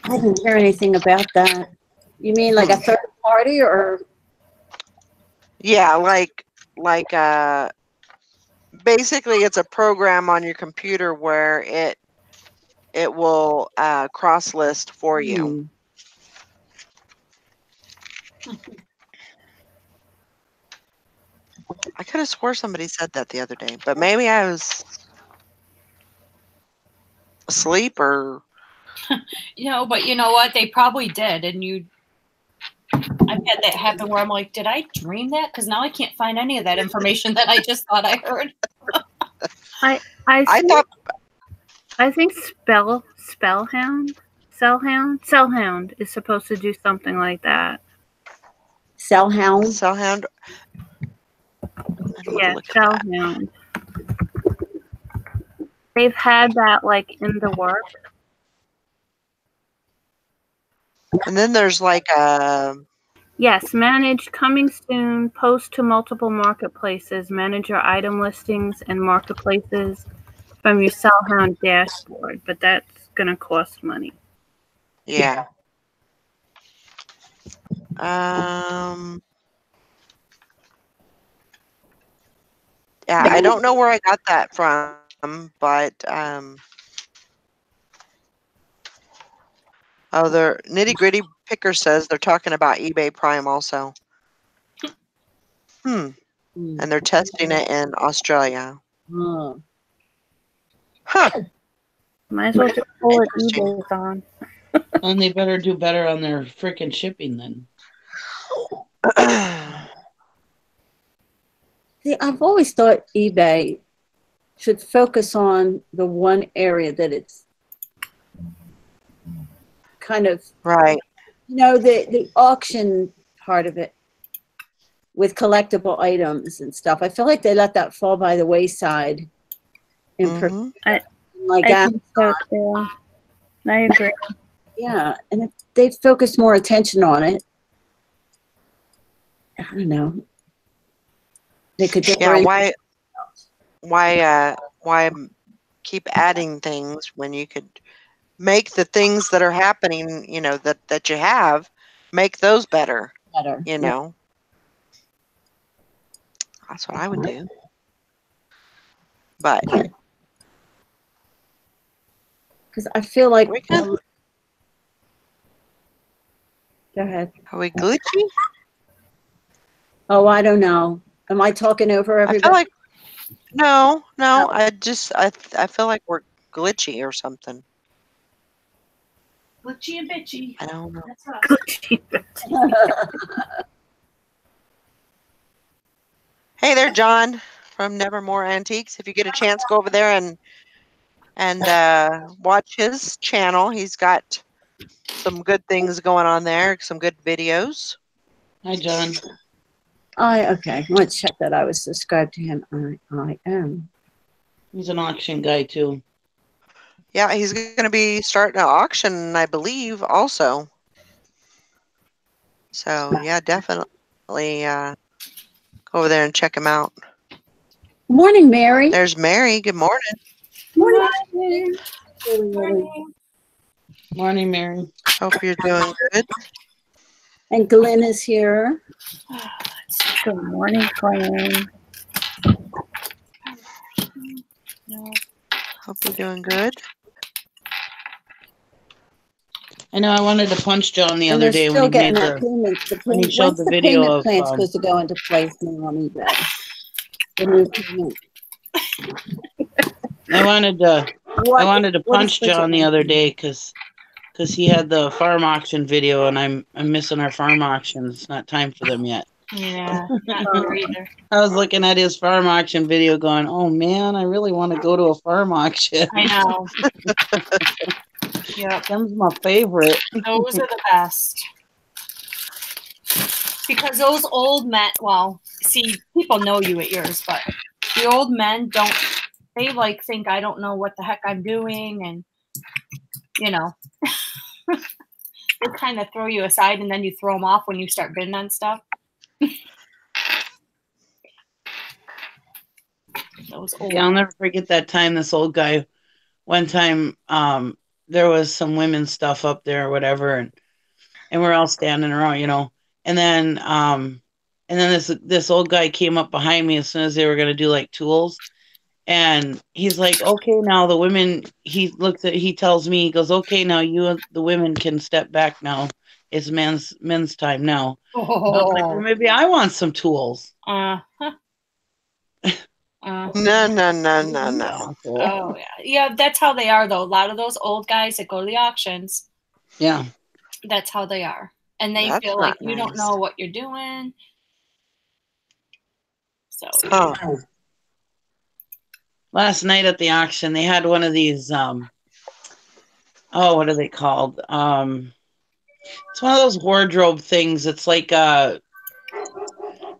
I didn't hear anything about that. You mean like a third party or? Yeah, like basically it's a program on your computer where it will cross list for you. I could have swore somebody said that the other day, but maybe I was asleep or. But you know what? They probably did, and I've had that happen where I'm like, did I dream that? Because now I can't find any of that information that I just thought I heard. I think Cellhound is supposed to do something like that. Cellhound? Yeah, Cellhound. They've had that like in the work. And then there's like Yes, manage coming soon, post to multiple marketplaces, manage your item listings and marketplaces from your Cellhound dashboard, but that's going to cost money. Yeah. Yeah, I don't know where I got that from, but the Nitty Gritty Picker says they're talking about eBay Prime also. And they're testing it in Australia. Oh. Huh. Might as well just pull it eBay's on. And they better do better on their freaking shipping then. See, I've always thought eBay should focus on the one area that it's kind of right. You know, the auction part of it with collectible items and stuff. I feel like they let that fall by the wayside. Like I think so too. I agree. Yeah, and if they focus more attention on it, I don't know. They could. Yeah. Why keep adding things when you could make the things that are happening, you know, that you have, make those better. You know. That's what I would do. But because I feel like go ahead. Are we glitchy? Oh, I don't know. Am I talking over everybody? I feel like no. I feel like we're glitchy or something. Glitchy and bitchy. I don't know. That's right. Glitchy and bitchy. Hey there, John from Nevermore Antiques. If you get a chance, go over there and watch his channel. He's got some good things going on there, some good videos. Hi, John. Okay. Let's check that I was subscribed to him. I am. He's an auction guy too. Yeah, he's going to be starting an auction, I believe, also. So yeah, definitely go over there and check him out. Morning, Mary. There's Mary. Good morning. Morning. Morning, Mary. Hope you're doing good. And Glenn is here. Good morning, Glenn. Hope you're doing good. I know I wanted to punch John the other day still when he made getting that the payment. when he showed Once the the video payment of plan supposed to go into place now on eBay. The new payment. I wanted to punch John the other day because he had the farm auction video and I'm missing our farm auction. It's not time for them yet. Yeah, not here either. I was looking at his farm auction video going, oh man, I really want to go to a farm auction. I know. Yep. Them's my favorite. Those are the best. Because those old men, well, see, people know you at yours, but the old men don't, they like think I don't know what the heck I'm doing, and, you know, they kind of throw you aside and then you throw them off when you start bidding on stuff. Those old Yeah, I'll never forget that time this old guy, one time, there was some women's stuff up there or whatever, and we're all standing around, you know, and then this old guy came up behind me as soon as they were going to do like tools, and he's like, okay, now the women, he tells me, he goes, okay, now you, the women can step back now. It's men's time now. I was like, well, maybe I want some tools. No. Oh yeah, yeah. That's how they are, though. A lot of those old guys that go to the auctions. Yeah, that's how they are, and they feel like you don't know what you're doing. So. Last night at the auction, they had one of these. What are they called? It's one of those wardrobe things. It's like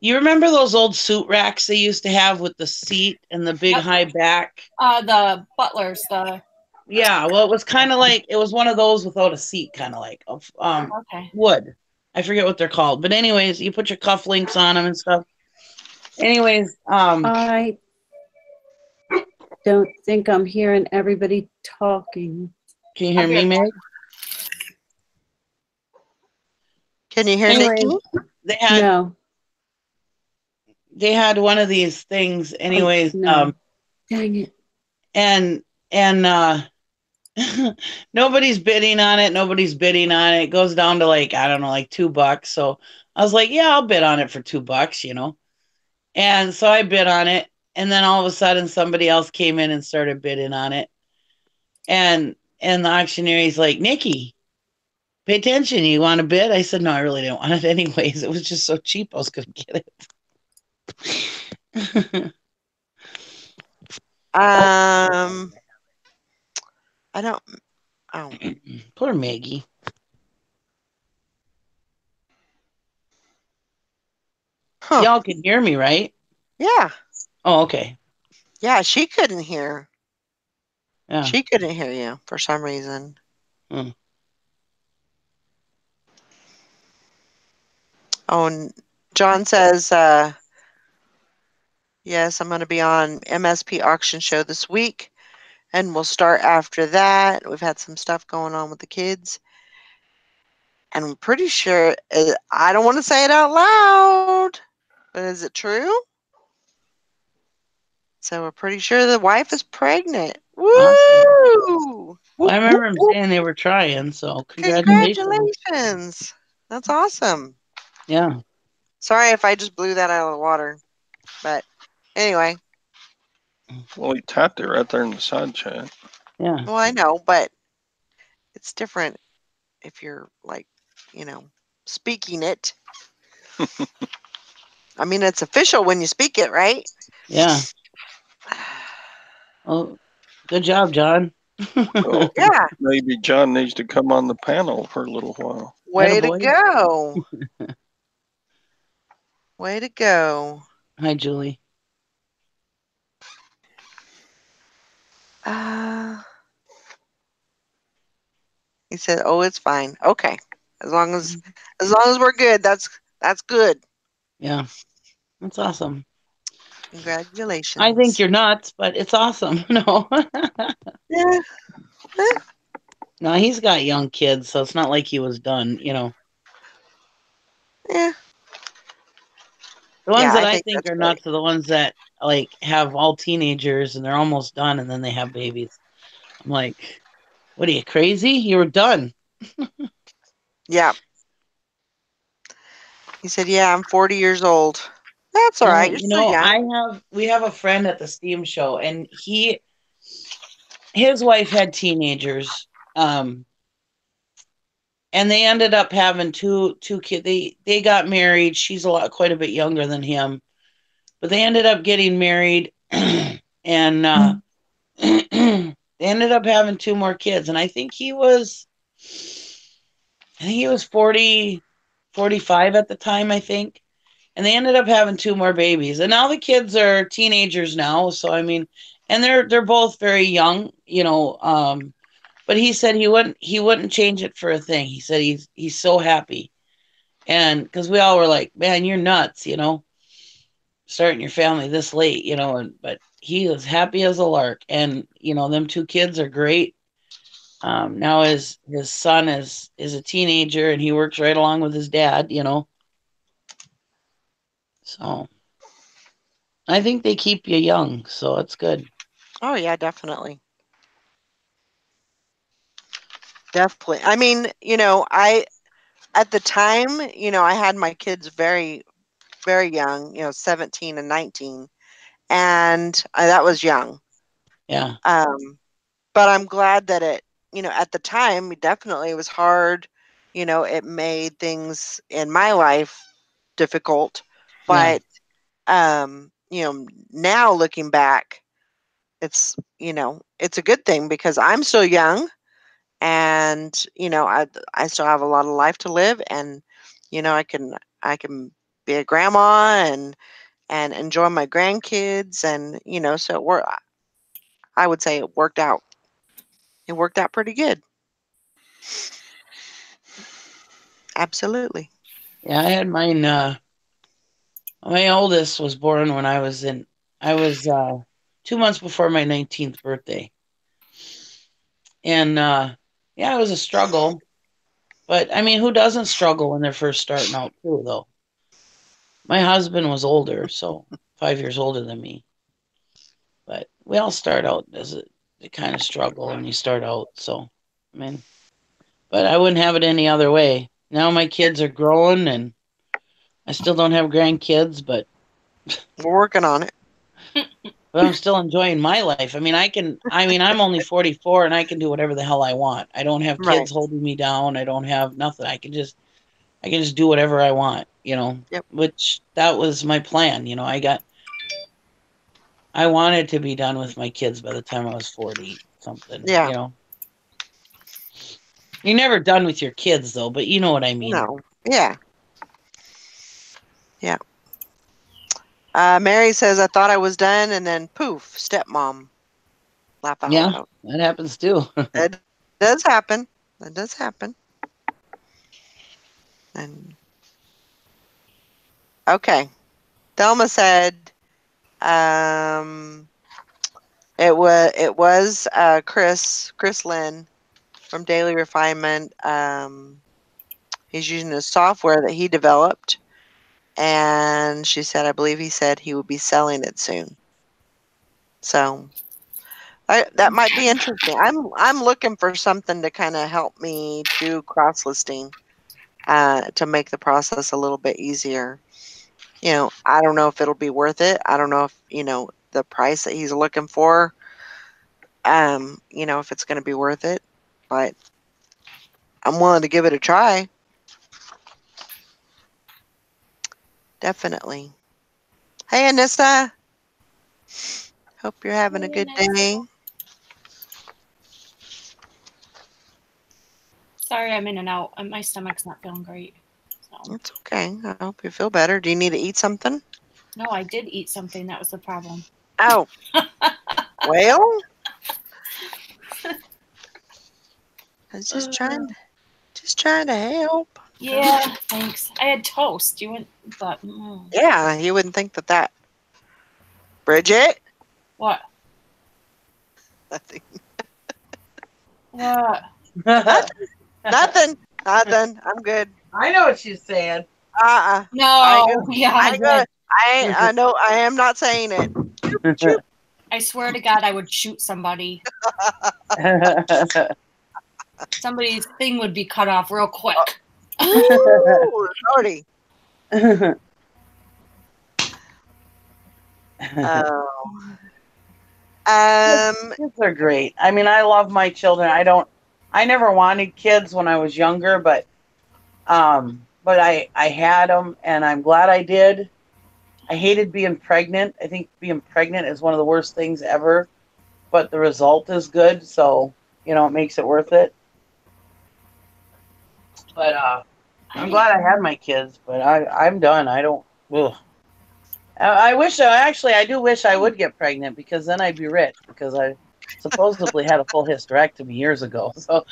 you remember those old suit racks they used to have with the seat and the big high back? The butlers, Yeah, well, it was kind of like, it was one of those without a seat, kind of like wood. I forget what they're called, but anyways, you put your cufflinks on them and stuff. Anyways, I don't think I'm hearing everybody talking. Can you hear me, Meg? Can you hear Nikki? They had one of these things, anyways. Dang it! And nobody's bidding on it. It goes down to like, I don't know, like $2. So I was like, yeah, I'll bid on it for $2, you know. And so I bid on it. And then all of a sudden somebody else came in and started bidding on it. And the auctioneer's like, Nikki, pay attention. You want to bid? I said, no, I really didn't want it anyways. It was just so cheap. I was going to get it. I don't. Oh, Poor Maggie. huh. Y'all can hear me, right? Yeah. Oh, okay. Yeah, she couldn't hear. Yeah. She couldn't hear you for some reason. Hmm. Oh, and John says, yes, I'm going to be on MSP auction show this week, and we'll start after that. We've had some stuff going on with the kids, and I'm pretty sure, I don't want to say it out loud, but is it true? So we're pretty sure the wife is pregnant. Woo! Awesome. Well, I remember him saying they were trying, so congratulations. Congratulations. That's awesome. Yeah. Sorry if I just blew that out of the water, but anyway. Well, he tapped it right there in the side chat. Yeah. Well, I know, but it's different if you're like, speaking it. I mean, it's official when you speak it, right? Yeah. Well, good job, John. Well, Yeah. maybe John needs to come on the panel for a little while. Way to Attaboy. go. Way to go. Hi, Julie. He said, "Oh, it's fine. Okay, as long as we're good, that's good." Yeah, that's awesome. Congratulations. I think you're nuts, but it's awesome. No. Yeah. No, he's got young kids, so it's not like he was done, Yeah. The ones Yeah, that I I think think that's are great. nuts are the ones that like have all teenagers and they're almost done and then they have babies. I'm like, what are you, crazy? You were done. Yeah. He said, "Yeah, I'm 40 years old." That's all right. You're still young. We have a friend at the Steam show and his wife had teenagers. And they ended up having two kids. They got married. She's quite a bit younger than him, but they ended up getting married, and they ended up having two more kids. And I think he was 40, 45 at the time, I think. And they ended up having two more babies. And now the kids are teenagers now. So I mean, and they're both very young, but he said he wouldn't change it for a thing. He said he's so happy. And because we all were like, man, you're nuts, starting your family this late, but he was happy as a lark. And, them two kids are great. Now his son is a teenager and he works right along with his dad, So I think they keep you young, so it's good. Oh, yeah, definitely. Definitely. I mean, at the time, I had my kids very, very young, 17 and 19, and that was young. Yeah. But I'm glad that at the time, definitely it was hard. It made things in my life difficult. But, now looking back, it's a good thing because I'm still young and, I still have a lot of life to live and, I can be a grandma and enjoy my grandkids and, so I would say it worked out. It worked out pretty good. Absolutely. Yeah, I had mine. My oldest was born when I was 2 months before my 19th birthday. And it was a struggle. But I mean, who doesn't struggle when they're first starting out too, though? My husband was older, so 5 years older than me. But we all start out as a kind of struggle when you start out. So, I mean, but I wouldn't have it any other way. Now my kids are growing and I still don't have grandkids, but We're working on it. But I'm still enjoying my life. I mean, I'm only 44 and I can do whatever the hell I want. I don't have Right. kids holding me down. I don't have nothing. I can just do whatever I want, Yep. which that was my plan. I wanted to be done with my kids by the time I was 40 something, Yeah. You're never done with your kids though, but you know what I mean. No. Yeah. Yeah. Mary says, I thought I was done, and then poof, stepmom. Laugh out Yeah, loud. that happens too. It does happen. That does happen. And okay. Thelma said, it was Chris Lynn from Daily Refinement. He's using a software that he developed, and she said, I believe he said he would be selling it soon. So that might be interesting. I'm looking for something to kind of help me do cross listing, to make the process a little bit easier. I don't know if it'll be worth it. I don't know if the price that he's looking for, if it's going to be worth it, but I'm willing to give it a try. Definitely. Hey, Anissa. Hope you're having a good day. Sorry, I'm in and out. My stomach's not feeling great. So. It's okay. I hope you feel better. Do you need to eat something? No, I did eat something. That was the problem. Oh. Well, I was just trying to help. Yeah, thanks. I had toast. But yeah, you wouldn't think that. Bridget. What? Nothing. What? Nothing. I'm good. I know what she's saying. No. Yeah. I know. I am not saying it. Choop, choop. I swear to God, I would shoot somebody. Somebody's thing would be cut off real quick. Ooh, Lordy. Kids are great. I mean, I love my children. I never wanted kids when I was younger, but I had them, and I'm glad I did. I hated being pregnant. I think being pregnant is one of the worst things ever, but the result is good, so it makes it worth it. But I'm glad I had my kids, but I'm done. I don't. Ugh. I do wish I would get pregnant, because then I'd be rich, because I supposedly had a full hysterectomy years ago. So,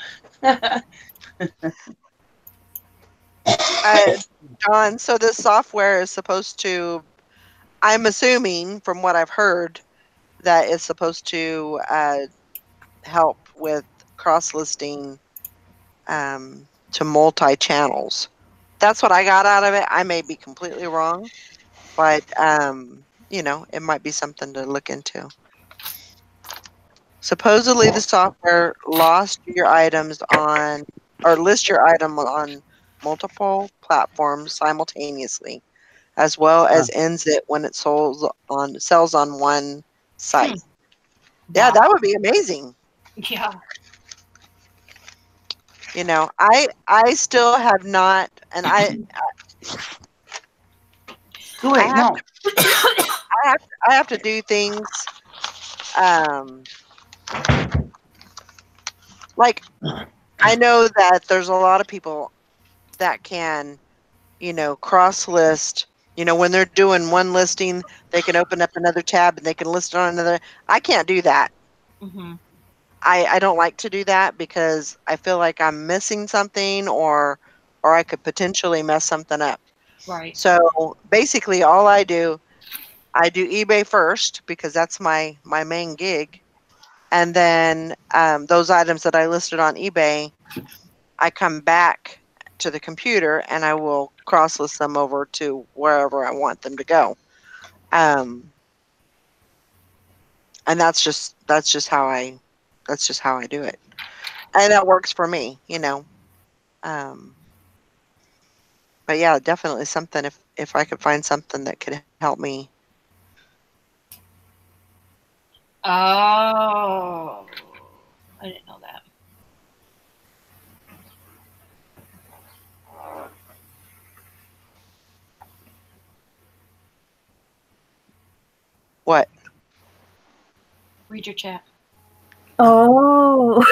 John, so this software is supposed to, I'm assuming from what I've heard, that it's supposed to help with cross-listing to multi-channels. That's what I got out of it. I may be completely wrong, but it might be something to look into. Supposedly the software lists your item on multiple platforms simultaneously, as well as ends it when it sells on one site. Yeah, that would be amazing. Yeah. I still have not, and I have to do things like, I know that there's a lot of people that can cross list. When they're doing one listing, they can open up another tab and they can list it on another. I can't do that. Mm-hmm. I don't like to do that, because I feel like I'm missing something, or I could potentially mess something up. Right. So basically all I do eBay first, because that's my main gig. And then those items that I listed on eBay, I come back to the computer and I will cross list them over to wherever I want them to go. And that's just how I do it. And that works for me, but yeah, definitely something, if I could find something that could help me Oh, I didn't know that. What? Read your chat. Oh.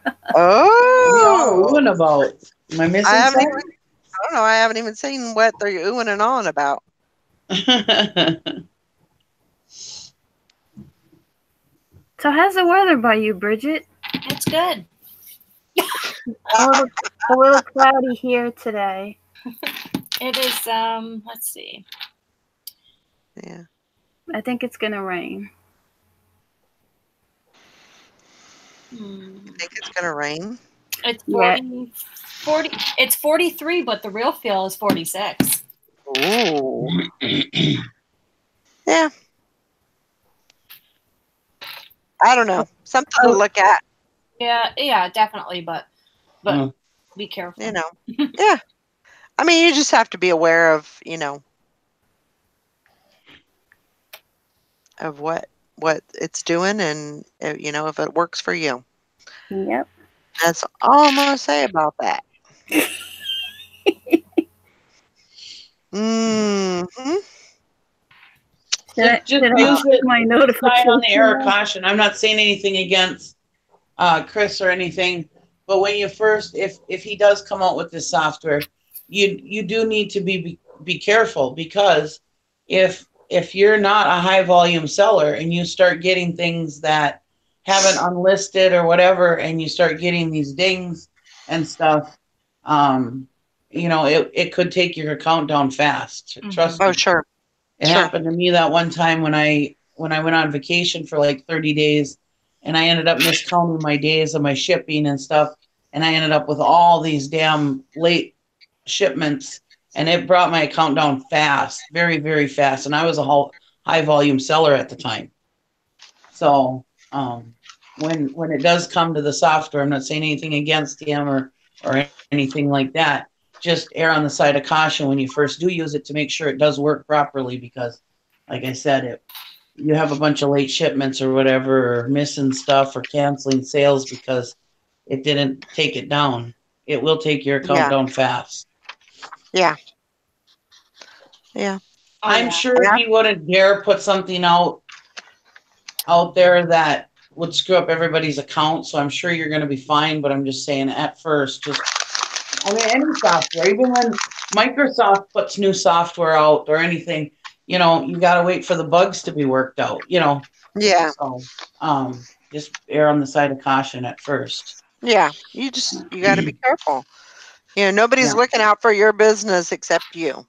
What are y'all Oh, oohing about? Am I I missing haven't even. something? I don't know. I haven't even seen what they're oohing and on about. So how's the weather by you, Bridget? It's good. A little cloudy here today. It is. Let's see. Yeah. I think it's gonna rain. I think it's gonna rain. It's Yeah. 40. It's 43, but the real feel is 46. Ooh. Yeah. I don't know. Something to look at. Yeah, definitely. But be careful. You know. Yeah. I mean, you just have to be aware of, of what it's doing, and if it works for you. Yep. That's all I'm gonna say about that. Mm-hmm. Just Did I use check it. my Sign notification? on the air of caution. I'm not saying anything against Chris or anything, but when you first, if he does come out with this software, you do need to be careful, because if you're not a high volume seller and you start getting things that haven't unlisted or whatever, and you start getting these dings and stuff, it could take your account down fast. Trust me. Oh, sure. It happened to me that one time when I went on vacation for like 30 days, and I ended up miscounting my days of my shipping and stuff, and I ended up with all these damn late shipments, and it brought my account down fast, very, very fast, and I was a high volume seller at the time. So when it does come to the software, I'm not saying anything against him or anything like that. Just err on the side of caution when you first do use it to make sure it does work properly, because like I said, you have a bunch of late shipments or whatever, or missing stuff or canceling sales because it didn't take it down. It will take your account down fast. Yeah. Yeah. I'm sure he wouldn't dare put something out there that would screw up everybody's account, so I'm sure you're going to be fine, but I'm just saying at first, any software, even when Microsoft puts new software out or anything, you got to wait for the bugs to be worked out, Yeah. So, just err on the side of caution at first. Yeah. You got to be careful. Nobody's looking out for your business except you.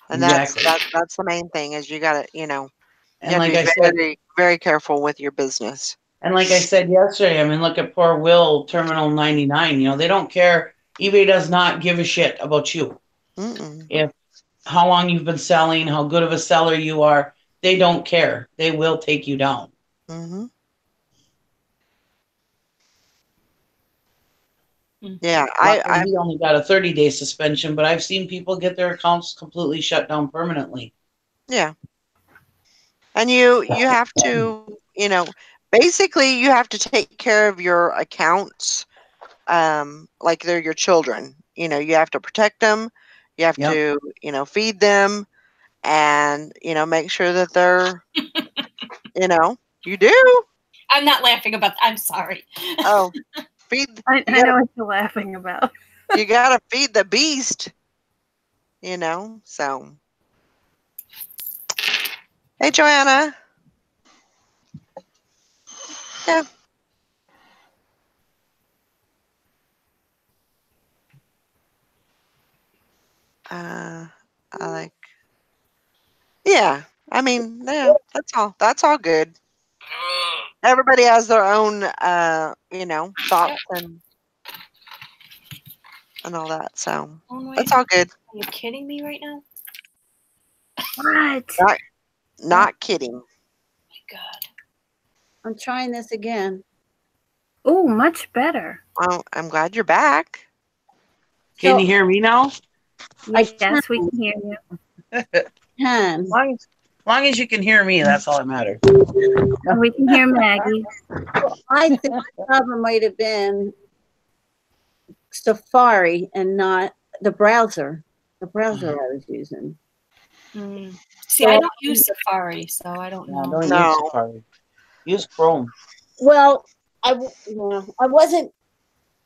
And exactly. that's the main thing, is you got to, you And have like to I be said, very, very careful with your business. And like I said yesterday, I mean, look at poor Will, Terminal 99. They don't care. eBay does not give a shit about you. If how long you've been selling, how good of a seller you are, they don't care. They will take you down. Mm-hmm. Yeah, he only got a 30-day suspension, but I've seen people get their accounts completely shut down permanently. Yeah. And you have to, basically you have to take care of your accounts like they're your children. You have to protect them. You have to, feed them, and, make sure that they're, you do. I'm not laughing about that. I'm sorry. Oh, feed. I know what you're laughing about. You got to feed the beast, so. Hey, Joanna. Yeah. Yeah. I mean, yeah, that's all good. Everybody has their own, thoughts and all that. So that's all good. Are you kidding me right now? What? Not kidding. Oh my God. I'm trying this again. Oh, much better. Well, I'm glad you're back. Can you hear me now? Yes, we can hear you. Can. long as you can hear me, that's all that matters. We can hear Maggie. I think the problem might have been Safari and not the browser. The browser I was using. See, I don't use Safari, so I don't know. Don't use Safari. Use Chrome. Well, I wasn't.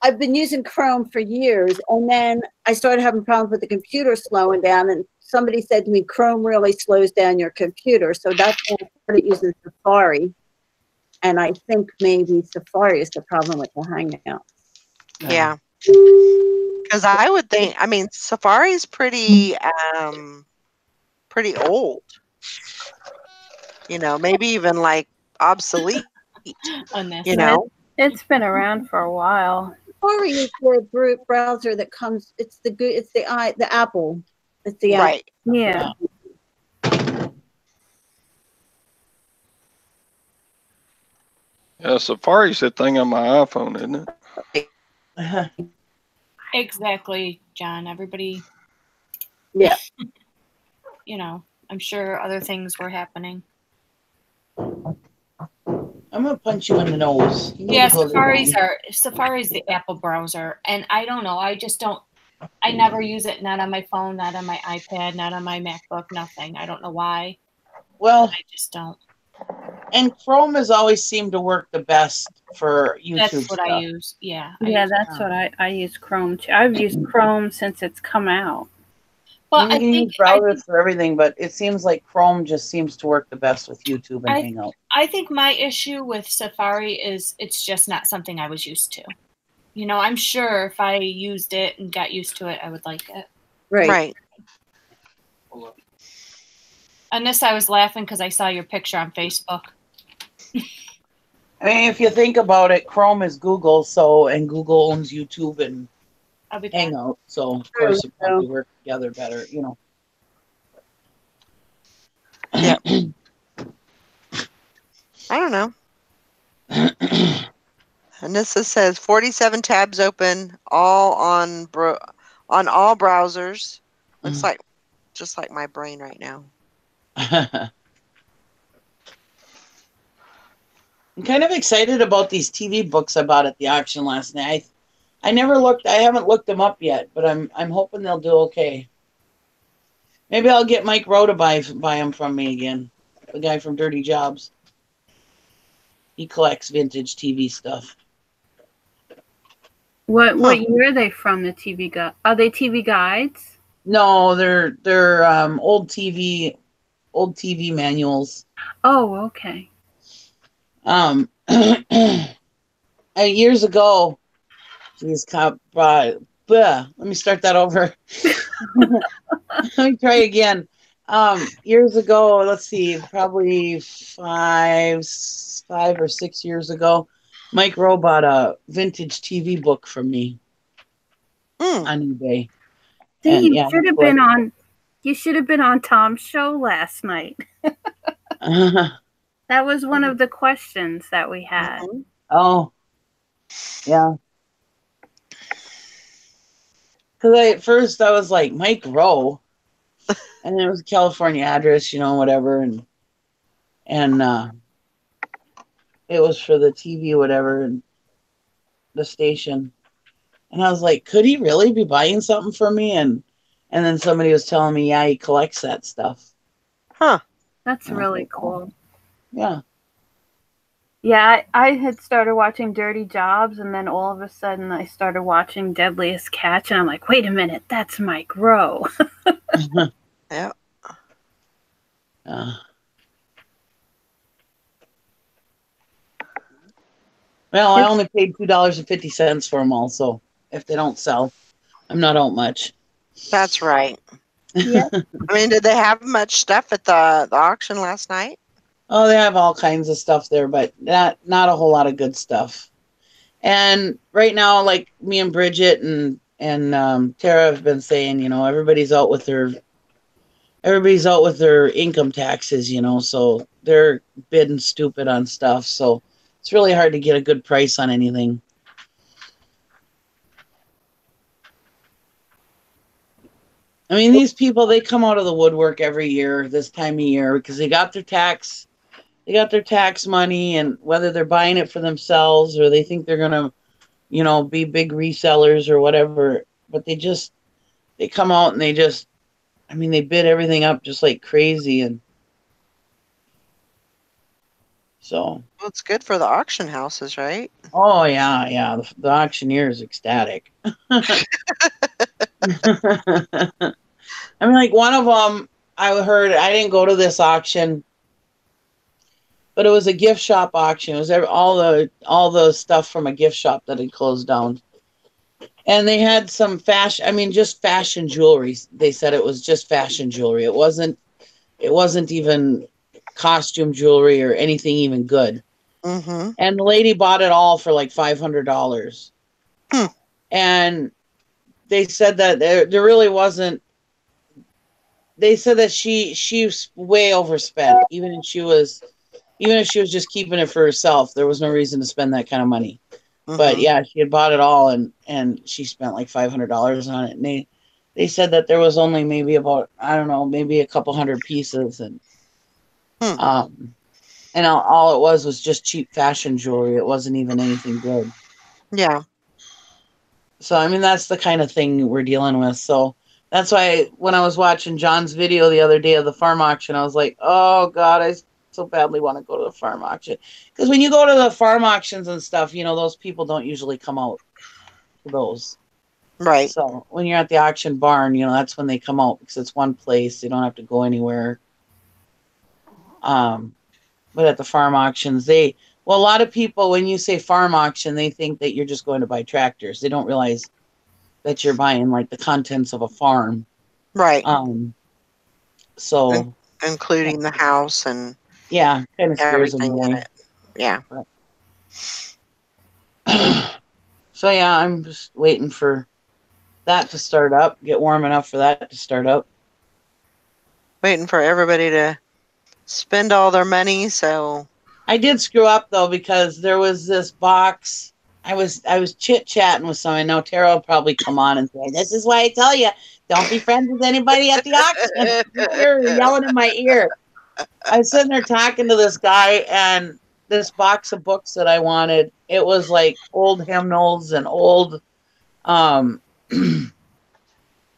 I've been using Chrome for years, and then I started having problems with the computer slowing down, and somebody said to me, Chrome really slows down your computer, so that's why I started using Safari, and I think maybe Safari is the problem with the Hangout. Yeah. Because I would think, I mean, Safari is pretty old. You know, maybe even like obsolete. You know, it's been around for a while. Safari is the browser that comes. It's the Apple. It's the right. Apple. Yeah. Yeah, Safari's the thing on my iPhone, isn't it? Exactly, John. Everybody. Yeah. You know, I'm sure other things were happening. I'm gonna punch you in the nose. Yeah, Safari's the Apple browser, and I don't know. I just don't. I never use it. Not on my phone. Not on my iPad. Not on my MacBook. Nothing. I don't know why. Well, I just don't. And Chrome has always seemed to work the best for YouTube. That's what I use. Yeah. That's what I use Chrome too. I've used Chrome since it's come out. Well, you can use browsers for everything, but it seems like Chrome just seems to work the best with YouTube and Hangout. I think my issue with Safari is it's just not something I was used to. You know, I'm sure if I used it and got used to it, I would like it. Right. On this, I was laughing because I saw your picture on Facebook. I mean, if you think about it, Chrome is Google, and Google owns YouTube and Hangout, so of course it probably work together better, you know. Yeah. I don't know. And this says 47 tabs open, all on all browsers. Looks like just like my brain right now. I'm kind of excited about these TV books I bought at the auction last night. I haven't looked them up yet, but I'm hoping they'll do okay. Maybe I'll get Mike Rowe to buy them from me again. The guy from Dirty Jobs. He collects vintage TV stuff. What year are they from? The TV guide? Are they TV guides? No, they're old TV manuals. Oh, okay. Years ago, let me start that over. Let me try again. Years ago, let's see, probably 5 or 6 years ago, Mike Rowe bought a vintage TV book from me on eBay. See, you should have been on. You should have been on Tom's show last night. That was one of the questions that we had. Oh, yeah. Because at first I was like, Mike Rowe, and it was a California address, you know, whatever, and it was for the TV, whatever, and the station. And I was like, could he really be buying something for me? And then somebody was telling me, yeah, he collects that stuff. Huh. That's really cool. Yeah. Yeah, I had started watching Dirty Jobs, and then all of a sudden I started watching Deadliest Catch, and I'm like, wait a minute, that's Mike Rowe. Yeah. Well, I only paid $2.50 for them all, so if they don't sell, I'm not out much. That's right. Yeah. I mean, did they have much stuff at the auction last night? Oh, they have all kinds of stuff there, but not a whole lot of good stuff. And right now, like me and Bridget and Tara have been saying, you know, everybody's out with their income taxes, you know, so they're bidding stupid on stuff. So it's really hard to get a good price on anything. I mean, these people, they come out of the woodwork every year, this time of year, because they got their tax money, and whether they're buying it for themselves or they think they're going to, be big resellers or whatever, but they come out and they bid everything up just like crazy. And so. Well, it's good for the auction houses, right? Oh, yeah. The auctioneer is ecstatic. I mean, like one of them, I heard, I didn't go to this auction, but it was a gift shop auction. It was all the stuff from a gift shop that had closed down. And they had some fashion, just fashion jewelry. They said it was just fashion jewelry. It wasn't even costume jewelry or anything even good. Mm-hmm. And the lady bought it all for like $500. And they said that there really wasn't. They said that she's way overspent. Even if she was just keeping it for herself, there was no reason to spend that kind of money. Mm-hmm. But yeah, she had bought it all, and she spent like $500 on it. And they said that there was only maybe about, I don't know, maybe a couple hundred pieces, and and all it was just cheap fashion jewelry. It wasn't even anything good. Yeah. So that's the kind of thing we're dealing with. So that's why when I was watching John's video the other day of the farm auction, I was like, oh God, I so badly want to go to the farm auction. Because when you go to the farm auctions and stuff, those people don't usually come out to those. Right. So when you're at the auction barn, that's when they come out, because it's one place. They don't have to go anywhere. But at the farm auctions, a lot of people, when you say farm auction, they think that you're just going to buy tractors. They don't realize that you're buying like the contents of a farm. Right. So including the house and kind of scares them away. In it. Yeah. So yeah, I'm just waiting for that to start up, get warm enough for that to start up. Waiting for everybody to spend all their money. So I did screw up though, because there was this box. I was chit-chatting with someone. Now Tara will probably come on and say, this is why I tell you, don't be friends with anybody at the auction. You're yelling in my ear. I was sitting there talking to this guy, and this box of books that I wanted, it was like old hymnals and old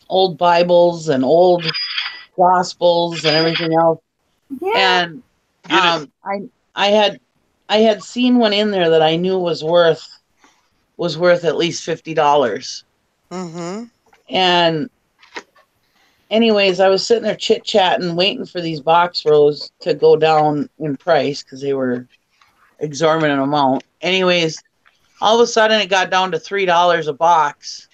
old Bibles and old Gospels and everything else. Yeah. And I had seen one in there that I knew was worth at least $50. Mm-hmm. And anyways, I was sitting there chit-chatting, waiting for these box rows to go down in price because they were exorbitant amount. Anyways, all of a sudden it got down to $3 a box.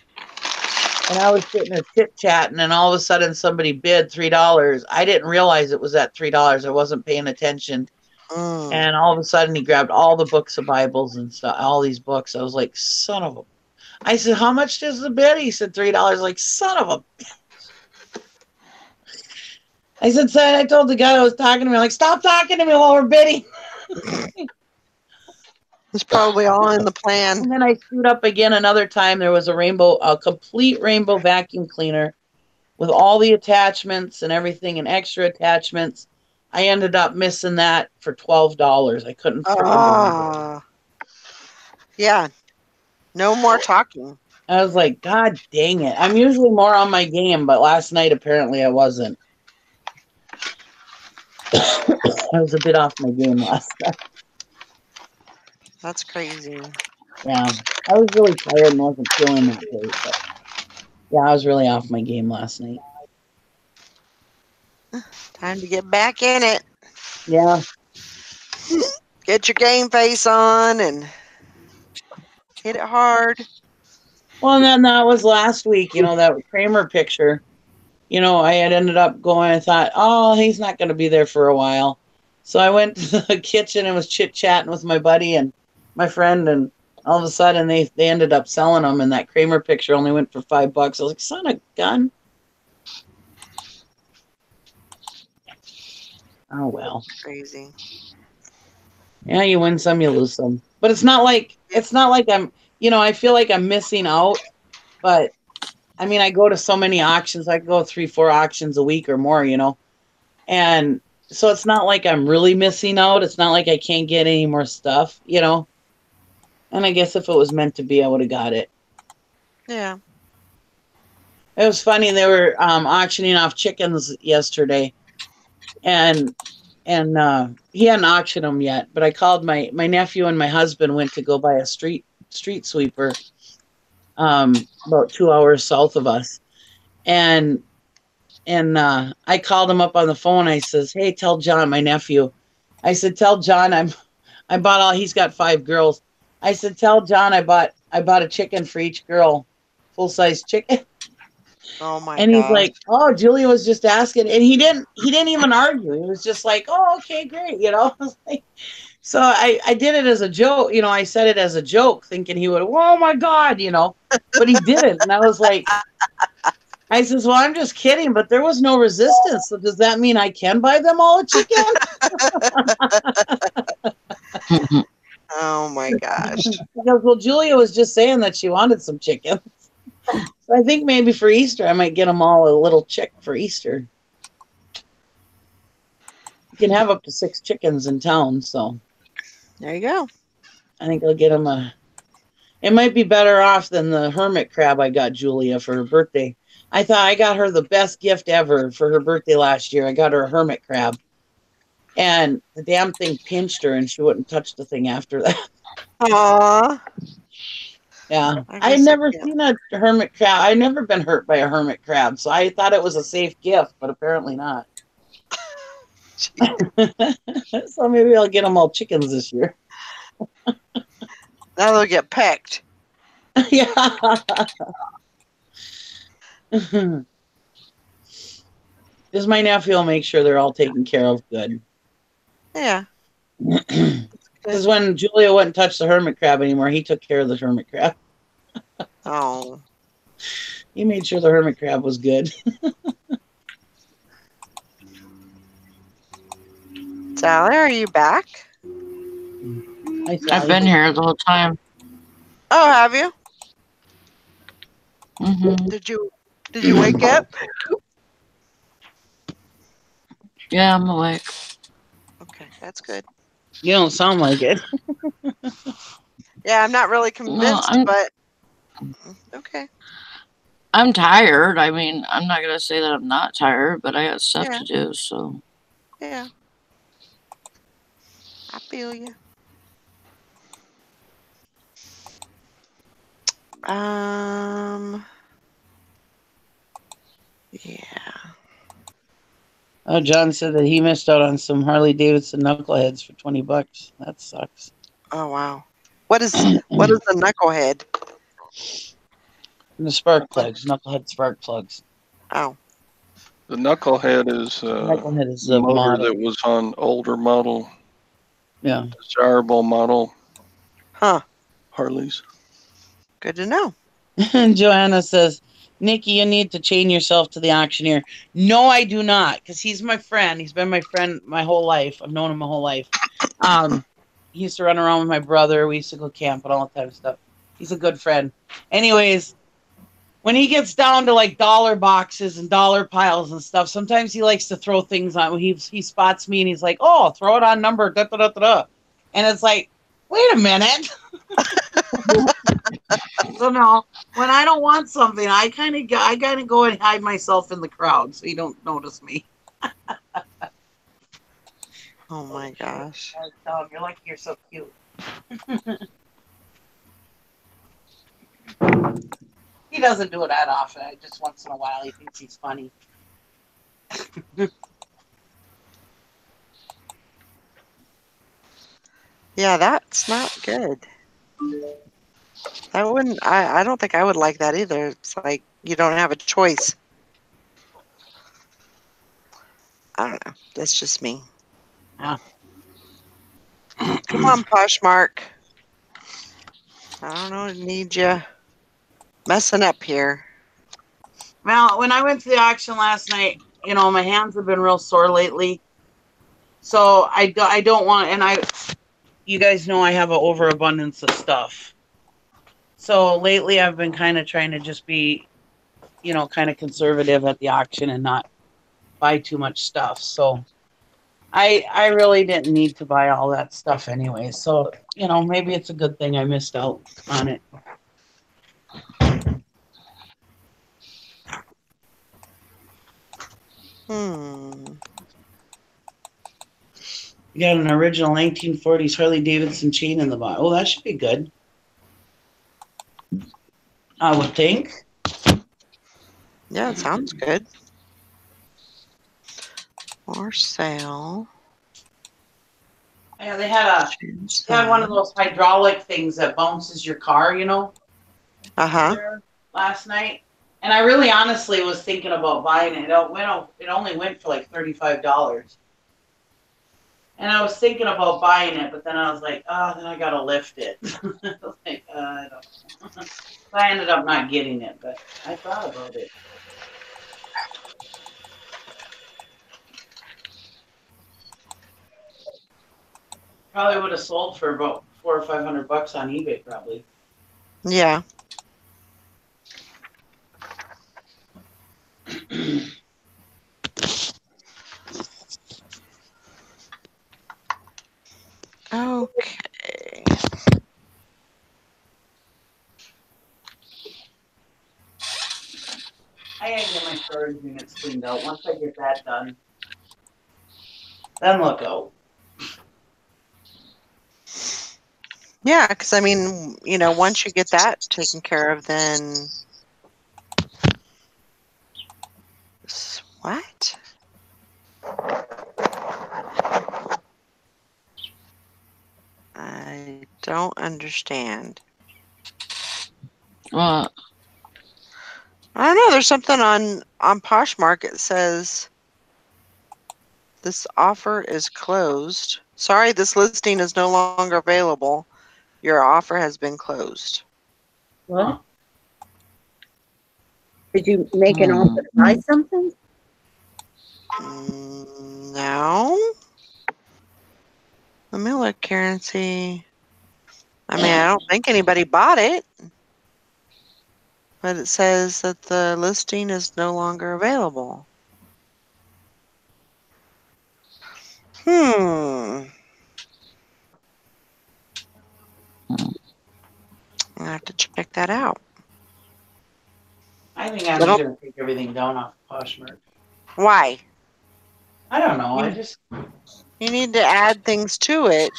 And I was sitting there chit-chatting, and all of a sudden somebody bid $3. I didn't realize it was at $3. I wasn't paying attention. And all of a sudden he grabbed all the books of Bibles and stuff, all these books. I was like, son of a... I said, how much does the bid? He said $3. Like, son of a... I said, son, I told the guy that was talking to me, like, stop talking to me while we're bidding. It's probably all in the plan. And then I screwed up again another time. There was a complete rainbow vacuum cleaner with all the attachments and everything and extra attachments. I ended up missing that for $12. I couldn't freaking believe it. Yeah. No more talking. I was like, God dang it. I'm usually more on my game, but last night apparently I wasn't. I was a bit off my game last night. That's crazy. Yeah. I was really tired and wasn't feeling that great. But yeah, I was really off my game last night. Time to get back in it. Yeah. Get your game face on and hit it hard. Well, and then that was last week, that Kramer picture. I had ended up going, I thought, oh, he's not going to be there for a while. So I went to the kitchen and was chit-chatting with my buddy and my friend, and all of a sudden they ended up selling them, and that Kramer picture only went for $5. I was like, son of a gun. Oh, well. Crazy. Yeah, you win some, you lose some. But it's not like I'm, I feel like I'm missing out, but I mean, I go to so many auctions. I go 3-4 auctions a week or more, you know. And so it's not like I'm really missing out. It's not like I can't get any more stuff, you know. And I guess if it was meant to be, I would have got it. Yeah. It was funny. They were auctioning off chickens yesterday, and he hadn't auctioned them yet. But I called my nephew and my husband went to go buy a street sweeper, about 2 hours south of us, and I called him up on the phone. I says, "Hey, tell John, my nephew." I said, "Tell John I bought all. He's got 5 girls." I said, "Tell John I bought a chicken for each girl, full size chicken." Oh my And he's gosh. like, "Oh, Julia was just asking," and he didn't even argue. He was just like, "Oh, okay, great," you know. I was like, so I did it as a joke, you know. I said it as a joke, thinking he would, "Oh my God," you know, but he didn't. And I was like, I says, "Well, I'm just kidding," but there was no resistance. So does that mean I can buy them all a chicken? Oh my gosh. He goes, "Well, Julia was just saying that she wanted some chicken." So I think maybe for Easter, I might get them all a little chick for Easter. You can have up to 6 chickens in town, so There you go. I think I'll get them it might be better off than the hermit crab I got Julia for her birthday. I thought I got her the best gift ever for her birthday last year. I got her a hermit crab. And the damn thing pinched her and she wouldn't touch the thing after that. Aww. Yeah. I I had guess never yeah. seen a hermit crab. I'd never been hurt by a hermit crab. So I thought it was a safe gift, but apparently not. So maybe I'll get them all chickens this year. Now they'll get pecked. Yeah. Just my nephew will make sure they're all taken care of good. Yeah. Because when Julia wouldn't touch the hermit crab anymore, he took care of the hermit crab. Oh. He made sure the hermit crab was good. Sally, are you back? Hi, I've Sally. been here the whole time. Oh, have you? Hmm. Did you wake up? Yeah, I'm awake. Okay, that's good. You don't sound like it. Yeah, I'm not really convinced, but okay. I'm tired. I mean, I'm not gonna say that I'm not tired, but I got stuff Yeah. to do. So Yeah. I feel you. Yeah. Oh, John said that he missed out on some Harley Davidson knuckleheads for $20. That sucks. Oh wow. What is the knucklehead? And the spark plugs, knucklehead spark plugs. Oh. The knucklehead is Knucklehead is the the motor model. that was on older model, Yeah. desirable model Huh. Harleys. Good to know. And Joanna says, "Nikki, you need to chain yourself to the auctioneer." No, I do not, because he's my friend. He's been my friend my whole life. I've known him my whole life. He used to run around with my brother. We used to go camp and all that type of stuff. He's a good friend. Anyways, when he gets down to like dollar boxes and dollar piles and stuff, sometimes he likes to throw things on. He spots me and he's like, "Oh, throw it on number da da da da," and it's like, wait a minute. So no, when I don't want something, I kind of go and hide myself in the crowd so you don't notice me. Oh my gosh. I tell him, "You're lucky you're so cute." He doesn't do it that often. Just once in a while, he thinks he's funny. Yeah, that's not good. I don't think I would like that either. It's like you don't have a choice. I don't know. That's just me. Yeah. Come on, Poshmark. I don't know. I need you messing up here. Well, when I went to the auction last night, you know, my hands have been real sore lately. So I don't want, and you guys know I have an overabundance of stuff. So lately I've been kind of trying to just be kind of conservative at the auction and not buy too much stuff. So I really didn't need to buy all that stuff anyway. So, maybe it's a good thing I missed out on it. You got an original 1940s Harley Davidson chain in the box. Oh, that should be good. I would think. Yeah, it sounds good. For sale. Yeah, they had one of those hydraulic things that bounces your car, there last night. And I really honestly was thinking about buying it. It only went for like $35. And I was thinking about buying it, but then I was like, then I got to lift it. I was like, I don't know. So I ended up not getting it, but I thought about it. Probably would have sold for about $400 or $500 on eBay, probably. Yeah. Okay. I gotta get my storage units cleaned out. Once I get that done, then look out. Yeah, because I mean, once you get that taken care of, then what? I don't understand. What? I don't know. There's something on Poshmark. It says this offer is closed. Sorry, this listing is no longer available. Your offer has been closed. What? Did you make an offer to buy something? No. Let me look here and see. I mean, I don't think anybody bought it. But it says that the listing is no longer available. I have to check that out. I think I'm just going to take everything down off Poshmark. Why? I don't know. You need to add things to it.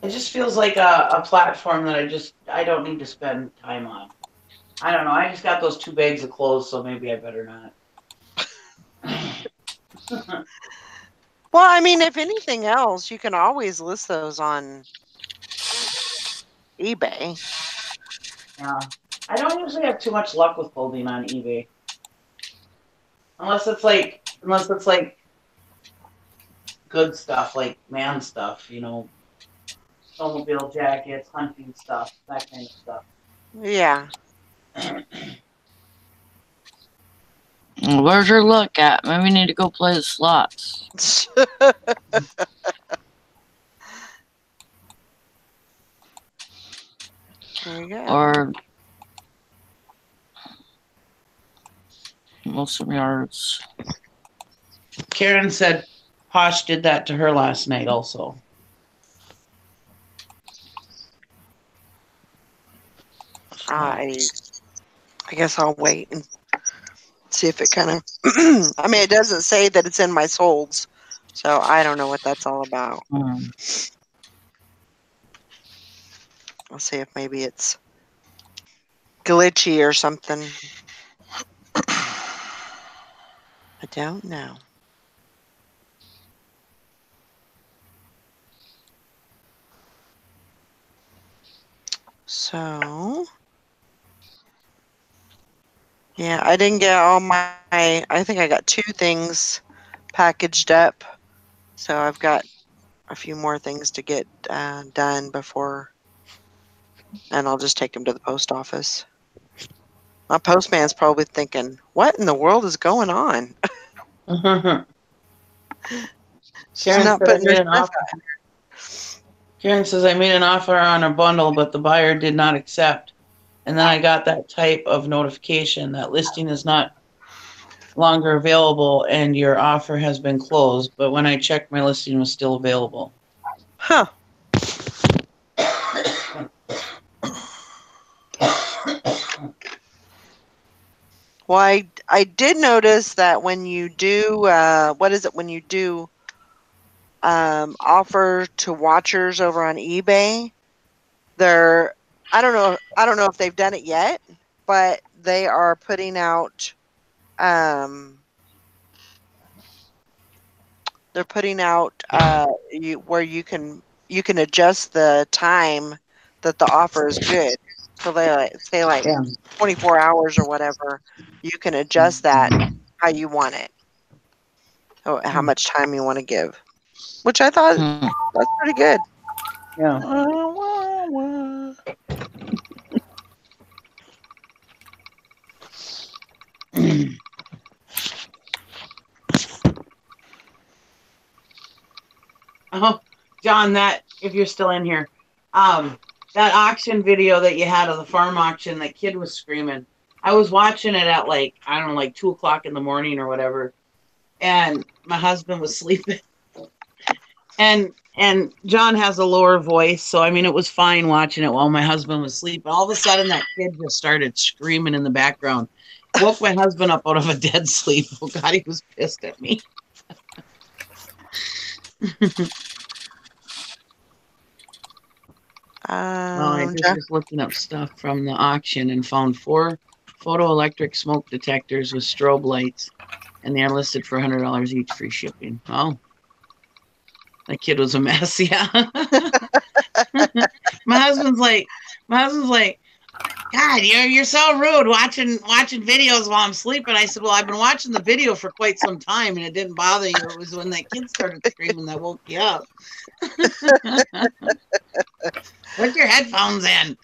It just feels like a platform that I don't need to spend time on. I don't know. I just got those 2 bags of clothes, so maybe I better not. Well, I mean, if anything else, you can always list those on eBay. Yeah. I don't usually have too much luck with holding on eBay. Unless it's like good stuff, like man stuff, snowmobile jackets, hunting stuff, that kind of stuff. Yeah. Where's your luck at? Maybe we need to go play the slots. There you go. Or Wilson Yards. Karen said Posh did that to her last night also. I guess I'll wait and see if it kind of I mean, it doesn't say that it's in my solds, so I don't know what that's all about. I'll see if maybe it's glitchy or something. I don't know. So yeah, I didn't get all I think I got 2 things packaged up. So I've got a few more things to get done before, and I'll just take them to the post office. My postman's probably thinking, what in the world is going on? She's not putting her stuff out. Karen says, I made an offer on a bundle, but the buyer did not accept. And then I got that type of notification that listing is not longer available and your offer has been closed. But when I checked, my listing was still available. Huh. Well, I did notice that when you do, what is it, when you do offer to watchers over on eBay, I don't know if they've done it yet, but they are putting out they're putting out where you can adjust the time that the offer is good. So they say like 24 hours or whatever. You can adjust that how you want it, how much time you want to give, which I thought that's pretty good. Yeah. Oh, John, that, if you're still in here, that auction video that you had of the farm auction, that kid was screaming. I was watching it at like, I don't know, like 2 o'clock in the morning or whatever. And my husband was sleeping. And John has a lower voice. So, I mean, it was fine watching it while my husband was sleeping. All of a sudden, that kid just started screaming in the background. Woke my husband up out of a dead sleep. Oh, God, he was pissed at me. I just was looking up stuff from the auction and found 4 photoelectric smoke detectors with strobe lights, and they are listed for $100 each, free shipping. Oh, that kid was a mess. Yeah. my husband's like, God, you're so rude watching videos while I'm sleeping. I said, well, I've been watching the video for quite some time, and it didn't bother you. It was when that kid started screaming that woke you up. Put your headphones in.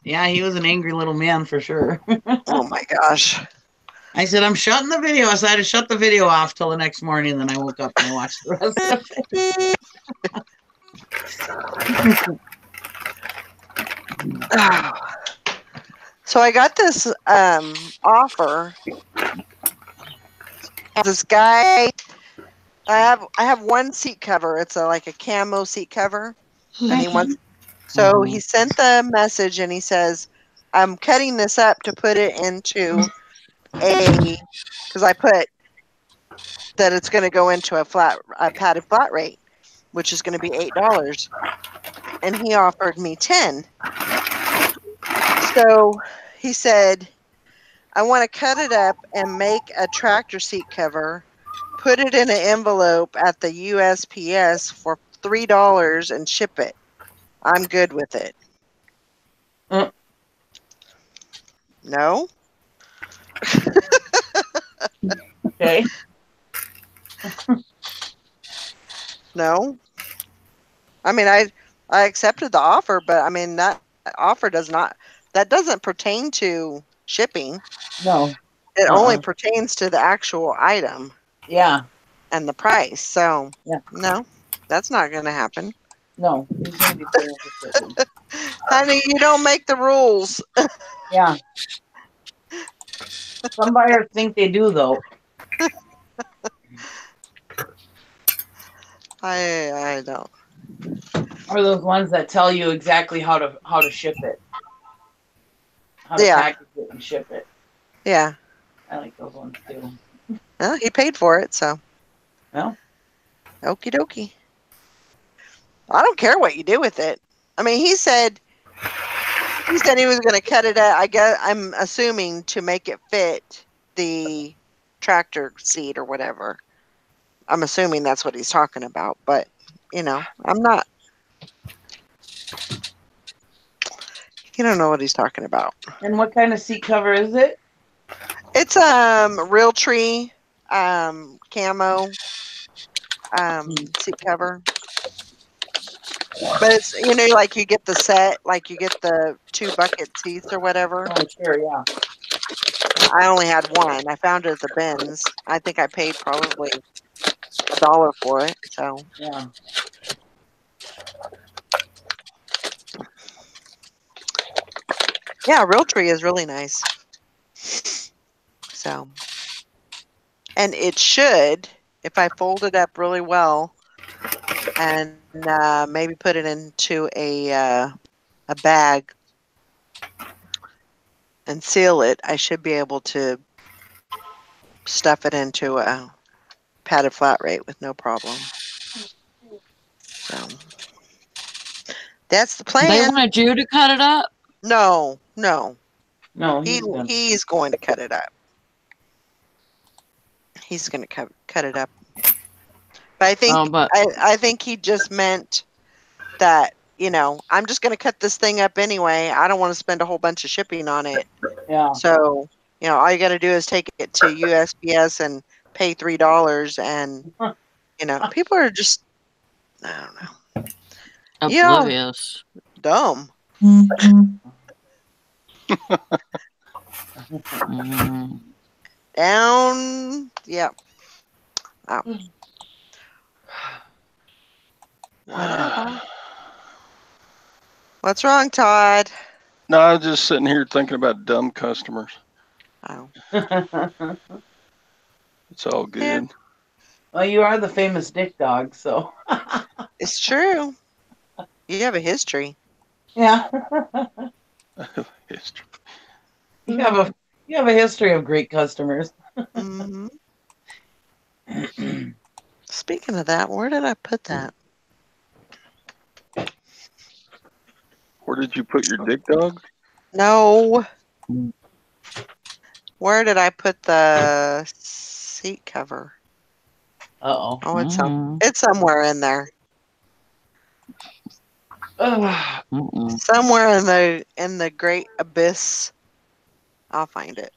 Yeah, he was an angry little man for sure. Oh my gosh. I said, I'm shutting the video. I said, I had to shut the video off till the next morning. Then I woke up and I watched the rest of it. So I got this offer. This guy, I have one seat cover. It's like a camo seat cover, and he sent the message and he says, I'm cutting this up to put it into because I put that it's going to go into a padded flat rate, which is going to be $8, and he offered me 10. So he said, I want to cut it up and make a tractor seat cover, put it in an envelope at the USPS for $3 and ship it. I'm good with it. No? Okay. No. I mean, I accepted the offer, but I mean, that offer doesn't pertain to shipping. No. It only pertains to the actual item. Yeah. And the price. So, yeah. No, that's not going to happen. No. He's going to be paying for shipping. Honey, you don't make the rules. Yeah. Some buyers think they do, though. I don't. Or those ones that tell you exactly how to ship it. How to package it and ship it. Yeah. I like those ones too. Well, he paid for it, so. Well. Okie dokie. I don't care what you do with it. I mean, he said he was going to cut it out. I guess I'm assuming to make it fit the tractor seat or whatever. I'm assuming that's what he's talking about, but I'm not. You don't know what he's talking about. And what kind of seat cover is it? It's Realtree camo seat cover. But it's like you get the set, like you get the 2 bucket seats or whatever. Oh, sure, yeah. I only had one. I found it at the bins. I think I paid probably $1 for it. So Yeah. yeah, Realtree is really nice. So, and it should, if I fold it up really well and maybe put it into a bag and seal it, I should be able to stuff it into a padded flat rate with no problem. So that's the They plan. wanted you to cut it up? No. No, he's gonna. He's going to cut it up. He's going to cut it up. But I think I think he just meant that, you know, I'm just going to cut this thing up anyway. I don't want to spend a whole bunch of shipping on it. Yeah. So, you know, all you got to do is take it to USPS and pay $3, and you know, people are just, I don't know. Oblivious. Dumb. Down. Yeah. Oh. Whatever. What's wrong, Todd? No, I was just sitting here thinking about dumb customers. Oh. It's all good. Well, you are the famous Dick Dog, so. It's true. You have a history. Yeah. History. You have a history of great customers. Mm-hmm. Speaking of that, where did I put that? Where did you put your dick dog? No. Where did I put the seat cover? Uh-oh. Oh, it's somewhere in there. Somewhere in the great abyss. I'll find it.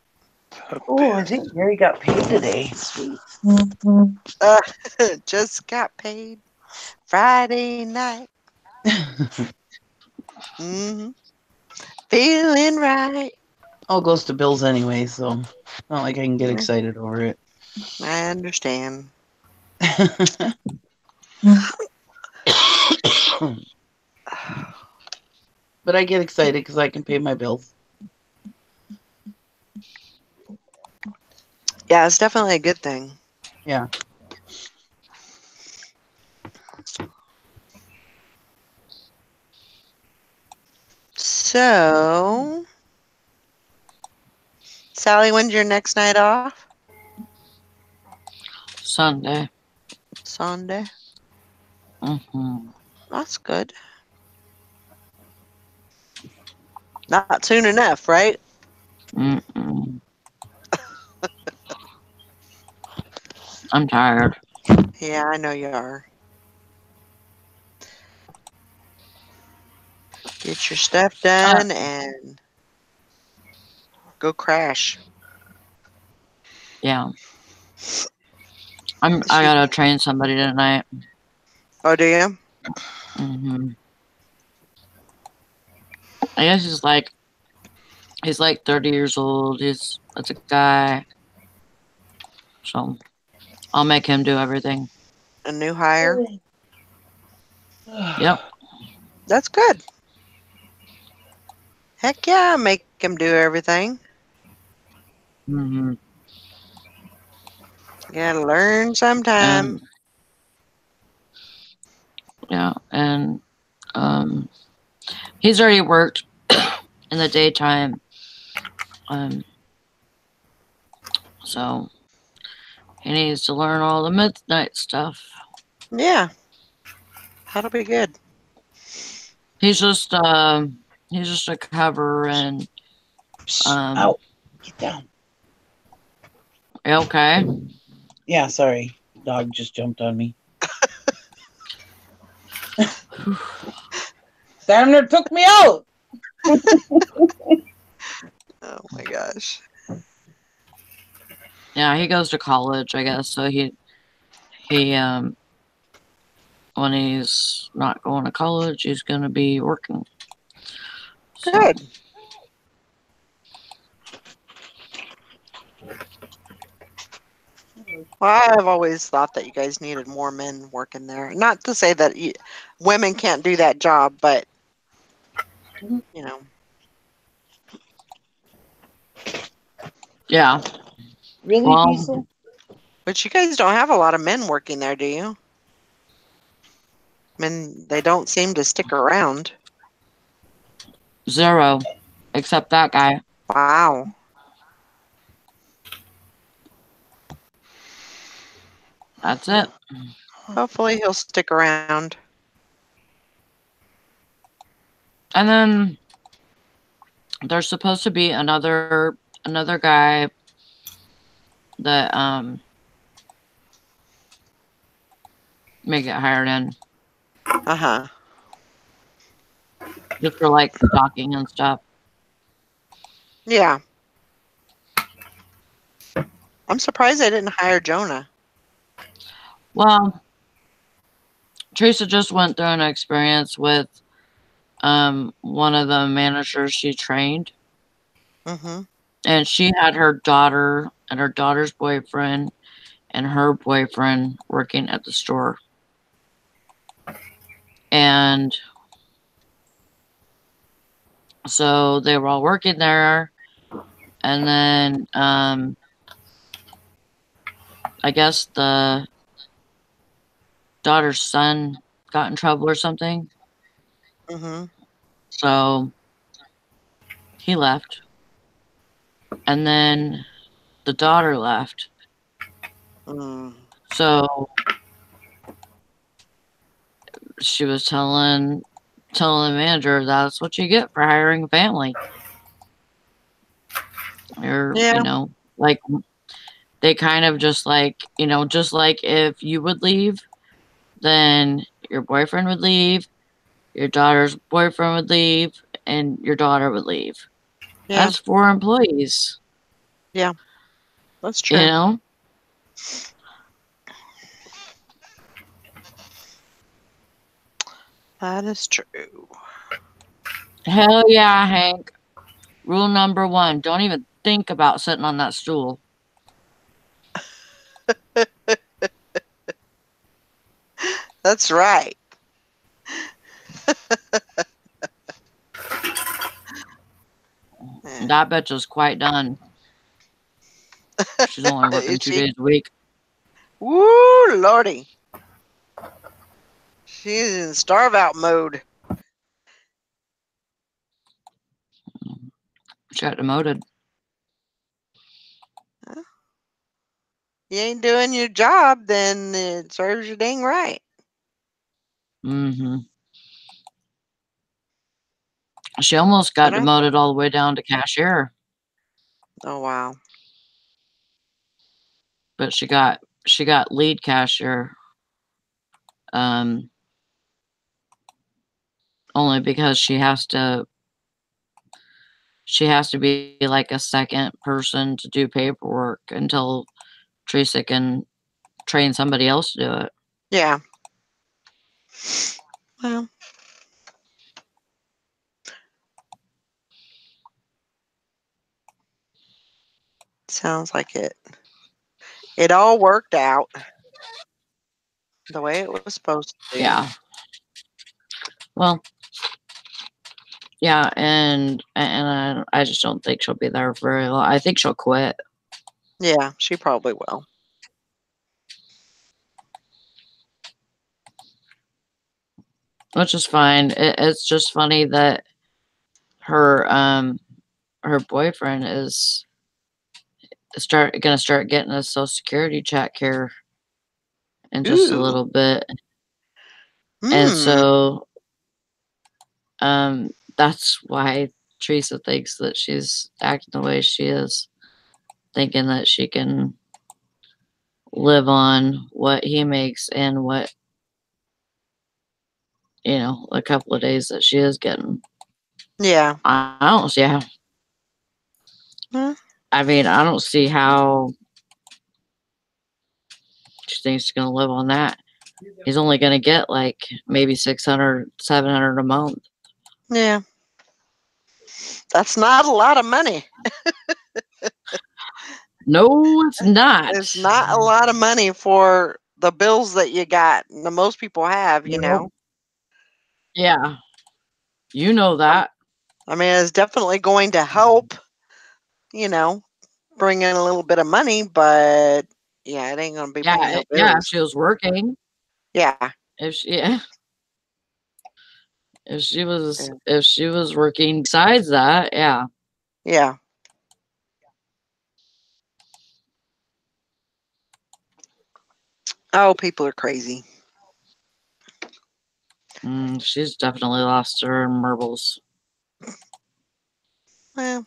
Oh, I think Gary got paid today. Sweet. Just got paid Friday night. Feeling right. All goes to bills anyway, so not like I can get excited over it. I understand. But I get excited because I can pay my bills. Yeah, it's definitely a good thing. Yeah. So, Sally, when's your next night off? Sunday. Sunday. Mm-hmm. That's good. Not soon enough, right? Mm-mm. I'm tired. Yeah, I know you are. Get your stuff done and go crash. Yeah. I gotta train somebody tonight. Oh, do you? Mm-hmm. I guess he's like 30 years old. It's a guy. So I'll make him do everything. A new hire? Yep. That's good. Heck yeah, make him do everything. Mm-hmm. You gotta learn sometime. Yeah, and he's already worked in the daytime. So he needs to learn all the midnight stuff. Yeah. That'll be good. He's just a cover and Ow. Get down. Okay. Yeah, sorry. Dog just jumped on me. Sandra took me out. Oh my gosh. Yeah, he goes to college, I guess. So he when he's not going to college, he's gonna be working. Good. Well, I've always thought that you guys needed more men working there. Not to say that women can't do that job, but you know. Yeah. Really, Well, Diesel? But you guys don't have a lot of men working there, do you? I mean, they don't seem to stick around. 0, except that guy. Wow. That's it. Hopefully he'll stick around. And then there's supposed to be another guy that may get hired in. Uh-huh. Just for like stocking and stuff. Yeah. I'm surprised they didn't hire Jonah. Well, Teresa just went through an experience with one of the managers she trained. Mm-hmm. And she had her daughter and her daughter's boyfriend and her boyfriend working at the store. And so they were all working there. And then I guess the daughter's son got in trouble or something. Mm-hmm. So he left. And then the daughter left. Mm. So she was telling the manager, that's what you get for hiring a family. Or, Yeah. you know, like they kind of just like, you know, just like if you would leave, then your boyfriend would leave, your daughter's boyfriend would leave, and your daughter would leave. Yeah. That's 4 employees. Yeah. That's true. You know? That is true. Hell yeah, Hank. Rule number 1, don't even think about sitting on that stool. That's right. That bitch is quite done. She's only working 2 days a week. Woo, Lordy. She's in starve out mode. She got demoted. You ain't doing your job, then it serves you dang right. Mm-hmm. She almost got demoted all the way down to cashier. Oh, wow. But she got lead cashier. Only because she has to be like a second person to do paperwork until Teresa can train somebody else to do it. Yeah. Well. Sounds like it all worked out the way it was supposed to. Yeah. Well, yeah, and I just don't think she'll be there for very long. I think she'll quit. Yeah, she probably will. Which is fine. It's just funny that her boyfriend is gonna start getting a Social Security check here in just a little bit. And so that's why Teresa thinks that she's acting the way she is, thinking that she can live on what he makes and what, you know, a couple of days that she is getting. Yeah. I don't see how. I mean, I don't see how she thinks she's going to live on that. He's only going to get like maybe 600, 700 a month. Yeah. That's not a lot of money. No, it's not. It's not a lot of money for the bills that you got. The most people have, you know. Yeah. You know that. I mean, it's definitely going to help, you know, bring in a little bit of money, but yeah, it ain't going to be paying no bills. Yeah, if she was working. Yeah. If she was working besides that, yeah. Yeah. Oh, people are crazy. She's definitely lost her marbles. Well,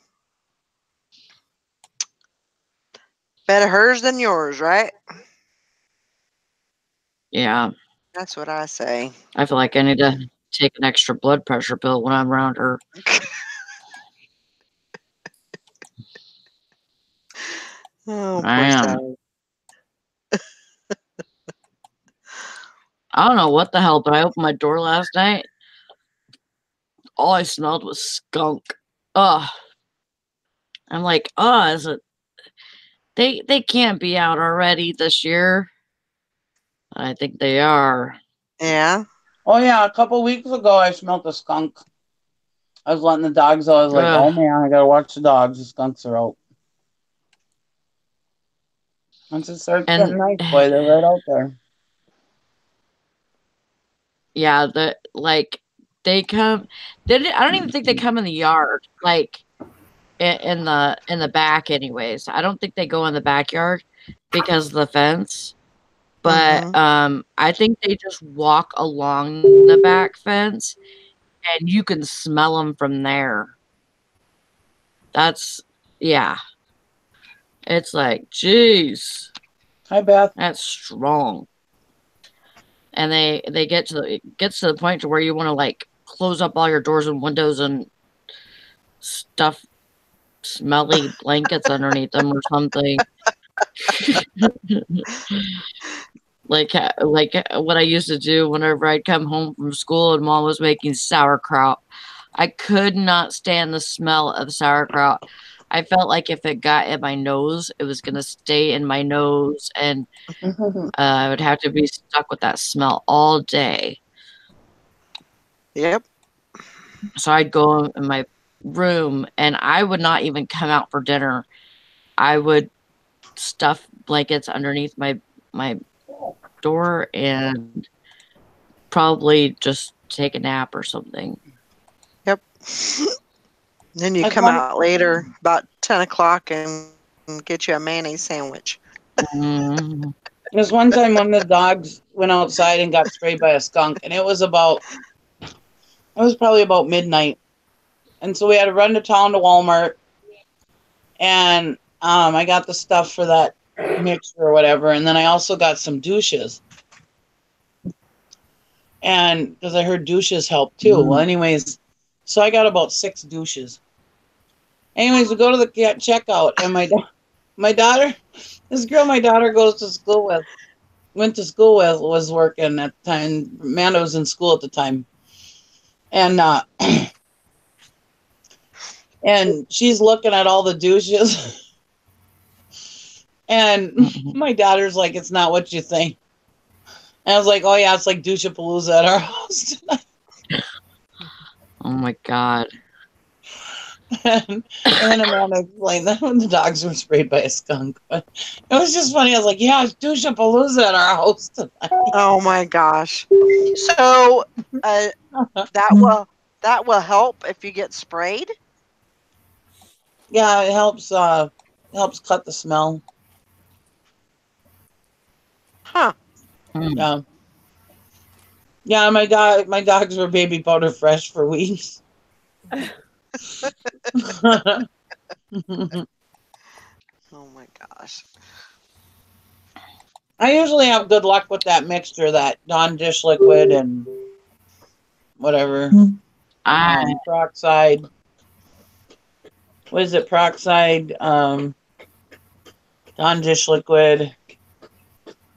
better hers than yours, right? Yeah. That's what I say. I feel like I need to take an extra blood pressure pill when I'm around her. Oh, I poor am. Sally. I don't know what the hell, but I opened my door last night. All I smelled was skunk. Ugh. I'm like, is it? They can't be out already this year. I think they are. Yeah. Oh yeah, a couple weeks ago I smelled a skunk. I was letting the dogs out. I was like, oh man, I gotta watch the dogs. The skunks are out. Once it starts getting nice, boy, they're right out there. Yeah, they come. I don't even think they come in the yard. Like in the back, anyways. I don't think they go in the backyard because of the fence. But I think they just walk along the back fence, and you can smell them from there. Yeah. It's like, geez. Hi, Beth. That's strong. And they get to the point to where you want to like close up all your doors and windows and stuff smelly blankets underneath them or something. like what I used to do whenever I'd come home from school and Mom was making sauerkraut. I could not stand the smell of sauerkraut. I felt like if it got in my nose, it was going to stay in my nose, and I would have to be stuck with that smell all day. Yep. So I'd go in my room, and I would not even come out for dinner. I would stuff blankets underneath my door and probably just take a nap or something. Yep. Then you come out later, about 10 o'clock, and get you a mayonnaise sandwich. There's one time one of the dogs went outside and got sprayed by a skunk, and it was probably about midnight. And so we had to run to town to Walmart, and I got the stuff for that mixture or whatever, and then I also got some douches. And because I heard douches help too. Well, anyways, so I got about 6 douches. Anyways, we go to the checkout, and my daughter, this girl my daughter went to school with, was working at the time. Amanda was in school at the time. And and she's looking at all the douches. And my daughter's like, it's not what you think. And I was like, oh yeah, it's like douche-a-palooza at our house tonight. Oh my God. And then Amanda explained that when the dogs were sprayed by a skunk. But it was just funny. I was like, yeah, it's douche-a-palooza at our house tonight. Oh my gosh. So that will help if you get sprayed? Yeah, it helps cut the smell. Huh. Yeah. Yeah, my dogs were baby powder fresh for weeks. Oh my gosh. I usually have good luck with that mixture, that Dawn dish liquid and whatever. Peroxide. What is it? Peroxide, Dawn dish liquid,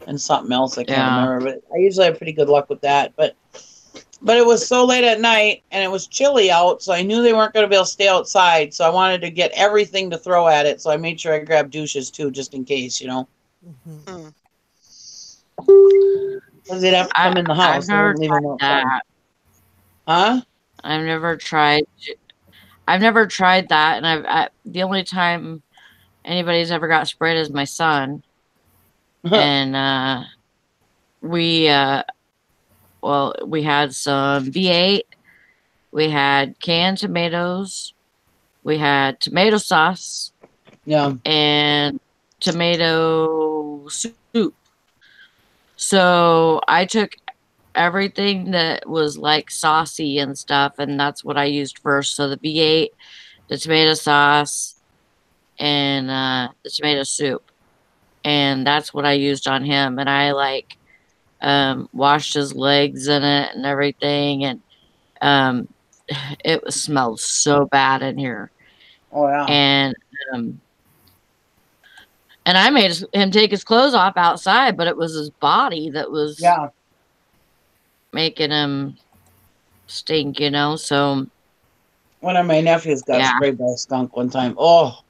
and something else I can't remember. But I usually have pretty good luck with that. But But it was so late at night and it was chilly out, so I knew they weren't going to be able to stay outside. So I wanted to get everything to throw at it. So I made sure I grabbed douches too, just in case, you know. Mm. Because they'd have to come in the house. I've They never wouldn't leave them tried outside. that. Huh? I've never tried. I've never tried that, and the only time anybody's ever got sprayed is my son, and we had some V8, we had canned tomatoes, we had tomato sauce, Yeah. and tomato soup. So I took everything that was like saucy and stuff, and that's what I used first. So the V8, the tomato sauce, and the tomato soup, and that's what I used on him. And I like washed his legs in it and everything, and it smelled so bad in here. Oh yeah. And I made him take his clothes off outside, but it was his body that was making him stink, you know. So one of my nephews got sprayed by a skunk one time. Oh,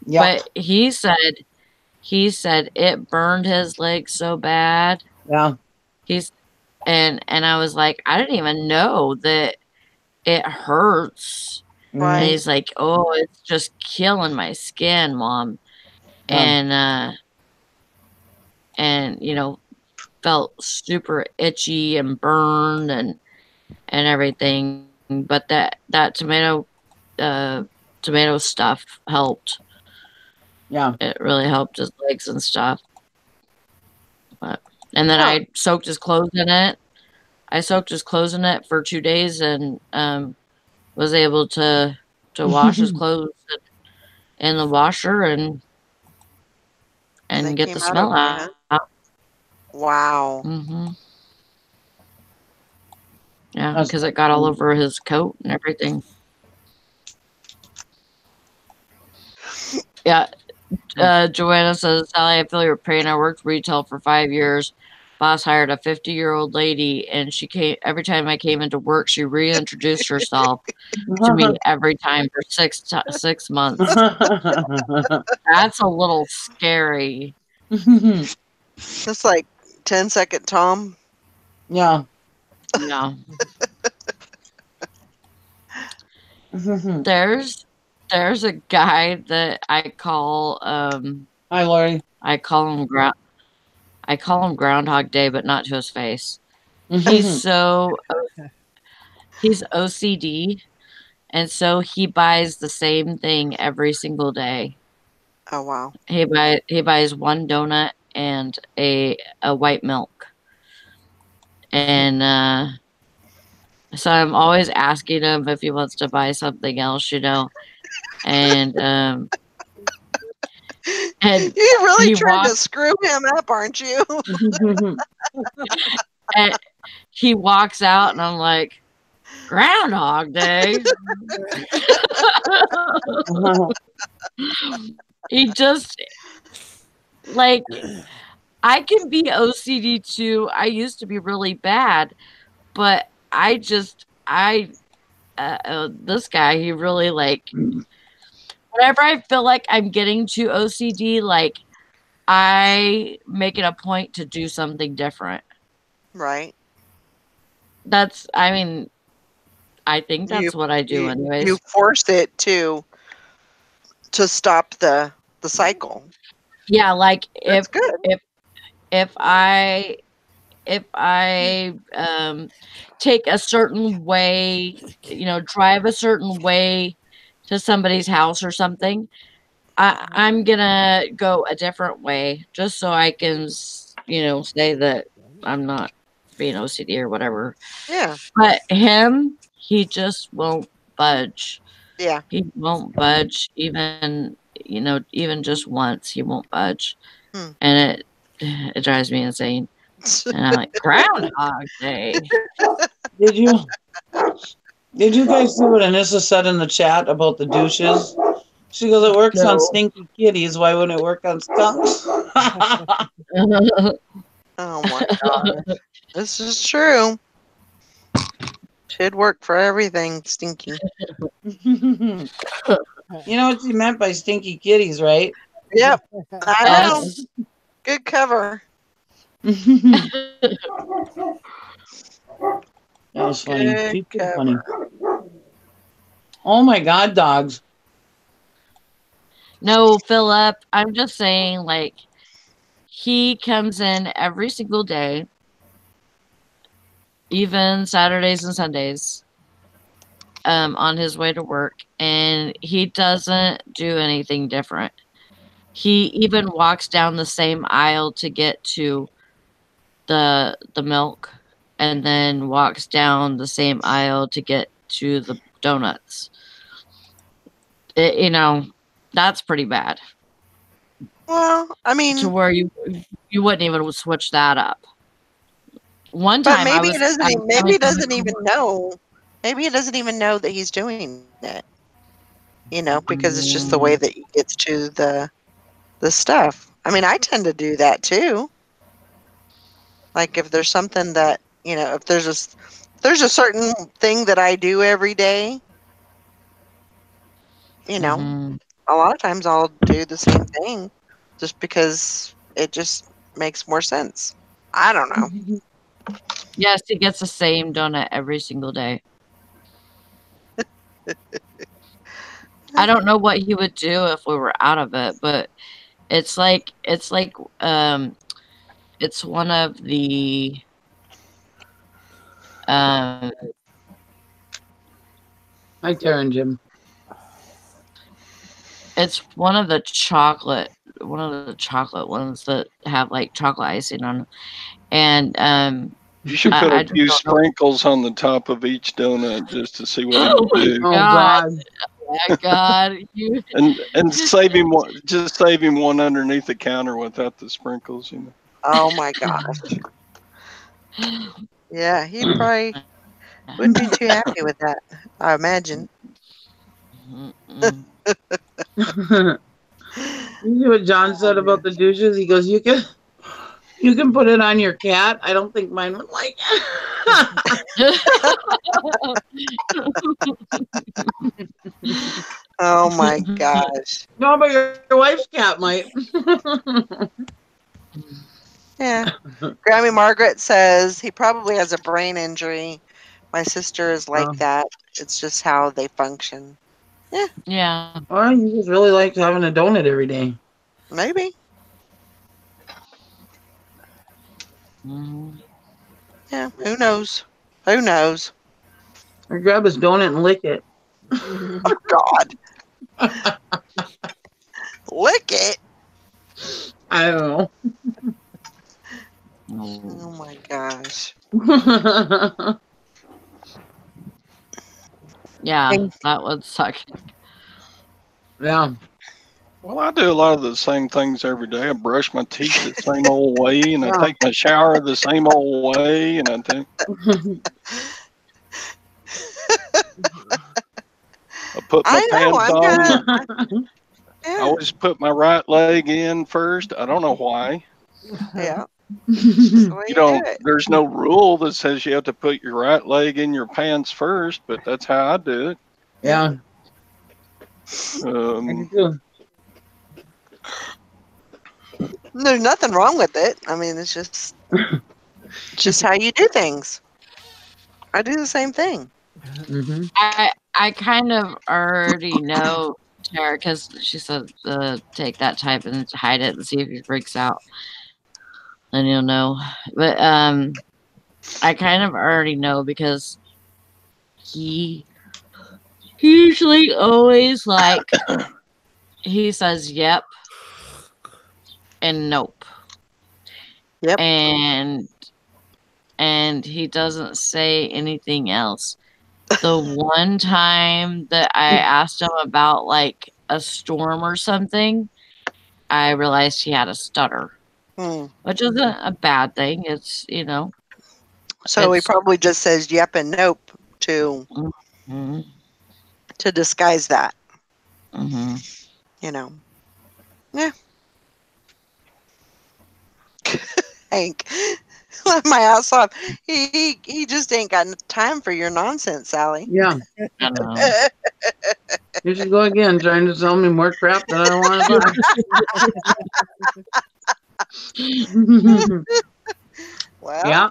yeah. But he said it burned his leg so bad. Yeah. And I was like, I didn't even know that it hurts. Right. And he's like, oh, it's just killing my skin, Mom. And you know, felt super itchy and burned and everything. But that tomato stuff helped. Yeah. It really helped his legs and stuff. And then I soaked his clothes in it. I soaked his clothes in it for 2 days and was able to wash his clothes in the washer and get the smell out. Wow. Mm-hmm. Yeah, because it got all over his coat and everything. Yeah. Joanna says, Sally, I feel your pain. I worked retail for 5 years. Boss hired a 50-year-old lady, and she came every time I came into work. She reintroduced herself to me every time for 6 months. That's a little scary. That's like 10-second Tom. Yeah. Yeah. There's a guy that I call Hi, Lori. I call him Groundhog Day, but not to his face. He's OCD, and so he buys the same thing every single day. Oh wow. He buys one donut and a white milk. And so I'm always asking him if he wants to buy something else, you know. And you're really trying to screw him up, aren't you? And he walks out, and I'm like, Groundhog Day. He just, like, I can be OCD too. I used to be really bad, but this guy, he really, like, whenever I feel like I'm getting too OCD, like, I make it a point to do something different. Right. I think that's what I do anyways. You force it to stop the cycle. Yeah, like That's good. if I take a certain way, you know, drive a certain way to somebody's house or something, I'm gonna go a different way just so I can, you know, say that I'm not being OCD or whatever. Yeah. But him, he just won't budge. Yeah. He won't budge even just once. He won't budge. And it drives me insane. And I'm like, Groundhog Day. Did you guys see what Anissa said in the chat about the douches? She goes, it works on stinky kitties. Why wouldn't it work on skunks? Oh my God. This is true. Should work for everything, Stinky. You know what she meant by stinky kitties, right? Yep, I know. Yes. Good cover. That was funny. Good She's too cover. funny. Oh my God, dogs. No, Philip, I'm just saying, like, he comes in every single day, even Saturdays and Sundays, on his way to work, and he doesn't do anything different. He even walks down the same aisle to get to the milk, and then walks down the same aisle to get to the donuts. You know, that's pretty bad. Well, I To mean, where you wouldn't even switch that up. One but time I maybe was he doesn't. I was Maybe coming he from doesn't even know. Maybe he doesn't even know that he's doing it. You know, because it's just the way that he gets to the stuff. I mean, I tend to do that too. Like if there's something that if there's a certain thing that I do every day, Mhm. a lot of times I'll do the same thing, just because it just makes more sense. I don't know. Yes, he gets the same donut every single day. I don't know what he would do if we were out of it, but it's like it's one of the um Hi, Tara and Jim. it's one of the chocolate ones that have like chocolate icing on them. And You should put I a just few don't know. sprinkles on the top of each donut just to see what he Oh would my do. Oh god. God. Oh my god. You And save him one. Just save him one underneath the counter without the sprinkles. Oh my gosh. Yeah, he probably wouldn't be too happy with that, I imagine. Mm-mm. You see what John said about the douches? He goes, "You can put it on your cat." I don't think mine would like it. Oh my gosh. No, but your wife's cat might. Yeah. Grammy Margaret says he probably has a brain injury. My sister is like Oh. that. It's just how they function. Yeah. Or you just really like having a donut every day. Maybe. Mhm. Yeah. Who knows? Who knows? Or grab his donut and lick it. Oh God. Lick it. I don't Oh my gosh. know. Yeah, And that would suck. Yeah. Well, I do a lot of the same things every day. I brush my teeth the same old way, and I Yeah. take my shower the same old way, and I put my I know. pants I'm on. kind of. I Yeah. always put my right leg in first. I don't know why. Yeah. Just the way You you do don't. it. There's no rule that says you have to put your right leg in your pants first, but that's how I do it. Yeah. I Um, do too. There's nothing wrong with it. I mean, it's just how you do things. I do the same thing. Mm-hmm. I kind of already know Tara because she said take that type and hide it and see if he freaks out. Then you'll know. But I kind of already know because he usually always like he says yep and nope. Yep. And he doesn't say anything else. The one time that I asked him about like a storm or something, I realized he had a stutter, which isn't a bad thing. It's So he it's probably just says yep and nope to mhm, disguise that. mhm. Yeah. Hank. Let my ass off. He just ain't got time for your nonsense, Sally. Yeah. I know. Here she go again, trying to sell me more crap that I don't want to buy. Well, Yeah.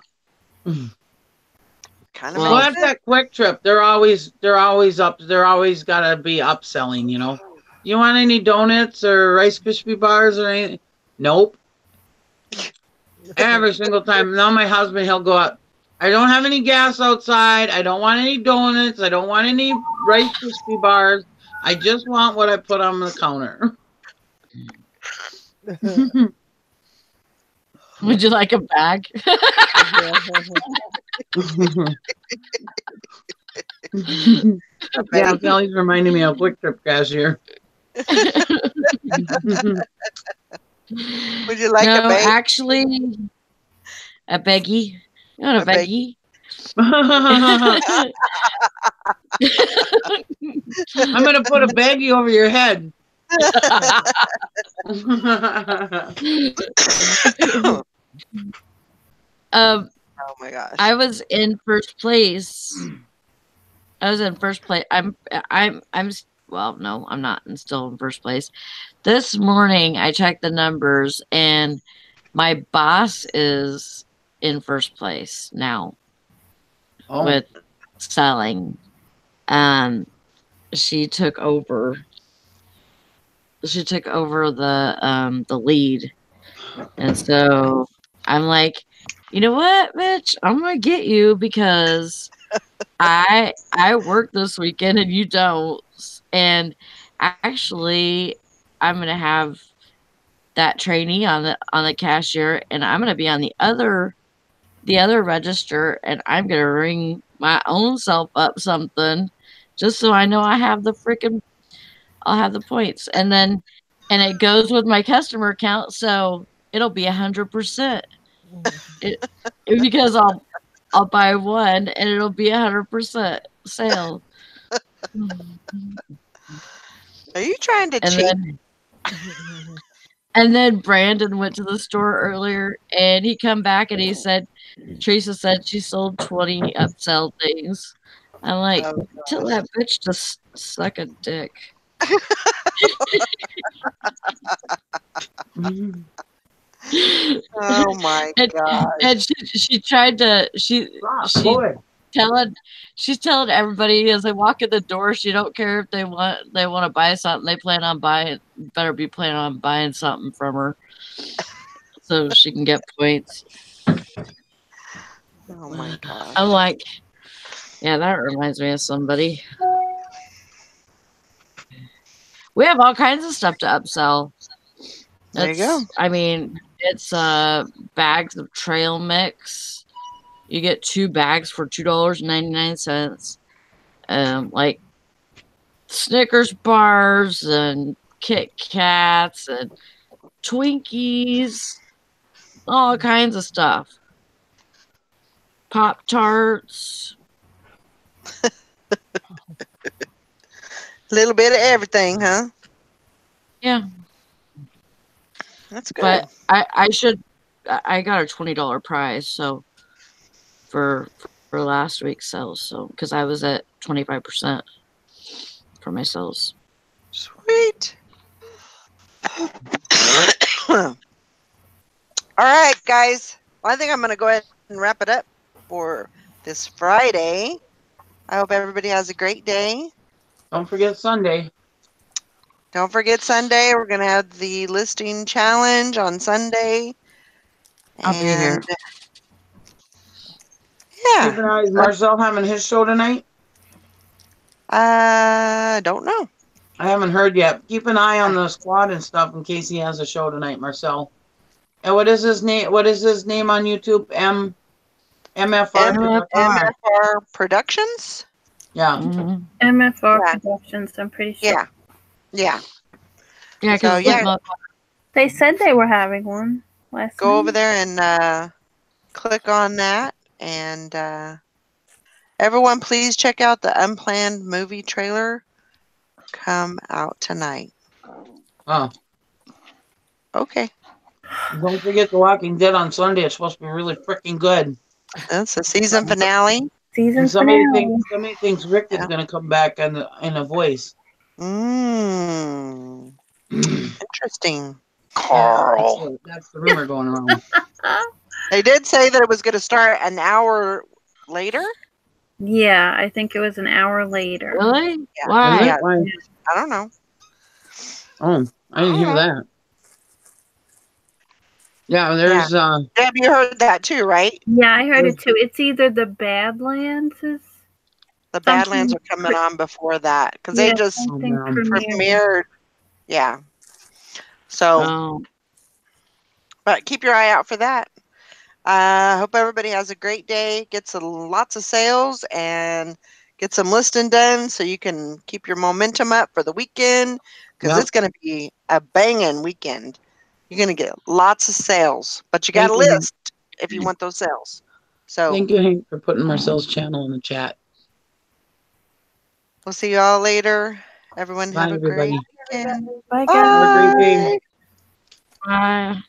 kind of Well, Go makes at sense. that Quick Trip. They're always gotta be upselling, you know. You want any donuts or Rice Krispie bars or anything? Nope. Every single time. Now my husband, he'll go out. I don't have any gas outside. I don't want any donuts. I don't want any Rice Krispie bars. I just want what I put on the counter. would you like a bag? Yeah, Sally's reminding me of Quick Trip cashier. Would you like no, a bag? actually, a baggie. You want a A baggie? baggie? I'm gonna put a baggie over your head. um, Oh my gosh. I was in first place. Well, no, I'm not. I'm still in first place. This morning, I checked the numbers, and my boss is in first place now with selling. She took over. She took over the lead, and so I'm like, you know what, Mitch? I'm gonna get you because I work this weekend and you don't. And actually, I'm gonna have that trainee on the cashier, and I'm gonna be on the other register, and I'm gonna ring my own self up something just so I know I'll have the points, and it goes with my customer account, so it'll be 100%. Because I'll buy one and it'll be 100% sale. Are you trying to cheat? And then Brandon went to the store earlier, and he come back and he said, Teresa said she sold 20 upsell things. I'm like, tell that bitch to suck a dick. Oh my god! And she tried to she's telling everybody as they walk in the door, she don't care if they want to buy something. They better be planning on buying something from her so she can get points. Oh my god! I'm like, yeah, that reminds me of somebody. We have all kinds of stuff to upsell. There you go. I mean, it's bags of trail mix. You get 2 bags for $2.99. Like Snickers bars and Kit Kats and Twinkies, all kinds of stuff. Pop Tarts. Little bit of everything, huh? Yeah. That's good. But I got a $20 prize, so for last week's sales, so because I was at 25% for my sales. Sweet. All right, guys. Well, I think I'm going to go ahead and wrap it up for this Friday. I hope everybody has a great day. Don't forget Sunday. Don't forget Sunday. We're going to have the listing challenge on Sunday. I'll be here. Yeah. Keep an eye. Is Marcel having his show tonight? Don't know. I haven't heard yet. Keep an eye on the squad and stuff in case he has a show tonight, Marcel. And what is his name? What is his name on YouTube? MFR? MFR Productions? Yeah. Mm-hmm. MFR Productions, I'm pretty sure. Yeah. Yeah. Yeah, so, yeah. They said they were having one last Go night. over there and click on that. And everyone, please check out the Unplanned movie trailer. Come out tonight. Oh. Okay. Don't forget The Walking Dead on Sunday. It's supposed to be really freaking good. That's the season finale. Season And somebody finale. thinks Rick is Yeah. going to come back in a voice. Interesting. Carl. That's the rumor going around. They did say that it was going to start an hour later. Yeah, I think it was an hour later. Really? Yeah. Why? Yeah. Why? I don't know. Oh, I didn't hear that. Yeah, there's Deb, you heard that too, right? Yeah, I heard it too. It's either the Badlands is The Badlands are coming on before that because they just something premiered. premiered. Yeah. So, Oh, but keep your eye out for that. Hope everybody has a great day. Get some lots of sales and get some listing done so you can keep your momentum up for the weekend because Yep. it's going to be a banging weekend. You're going to get lots of sales, but you got to Thank you. list if you want those sales. So Thank you, Hank, for putting Marcel's channel in the chat. we'll see you all later. Everyone Bye, have a everybody. great weekend. Bye, Have a guys. great day. bye.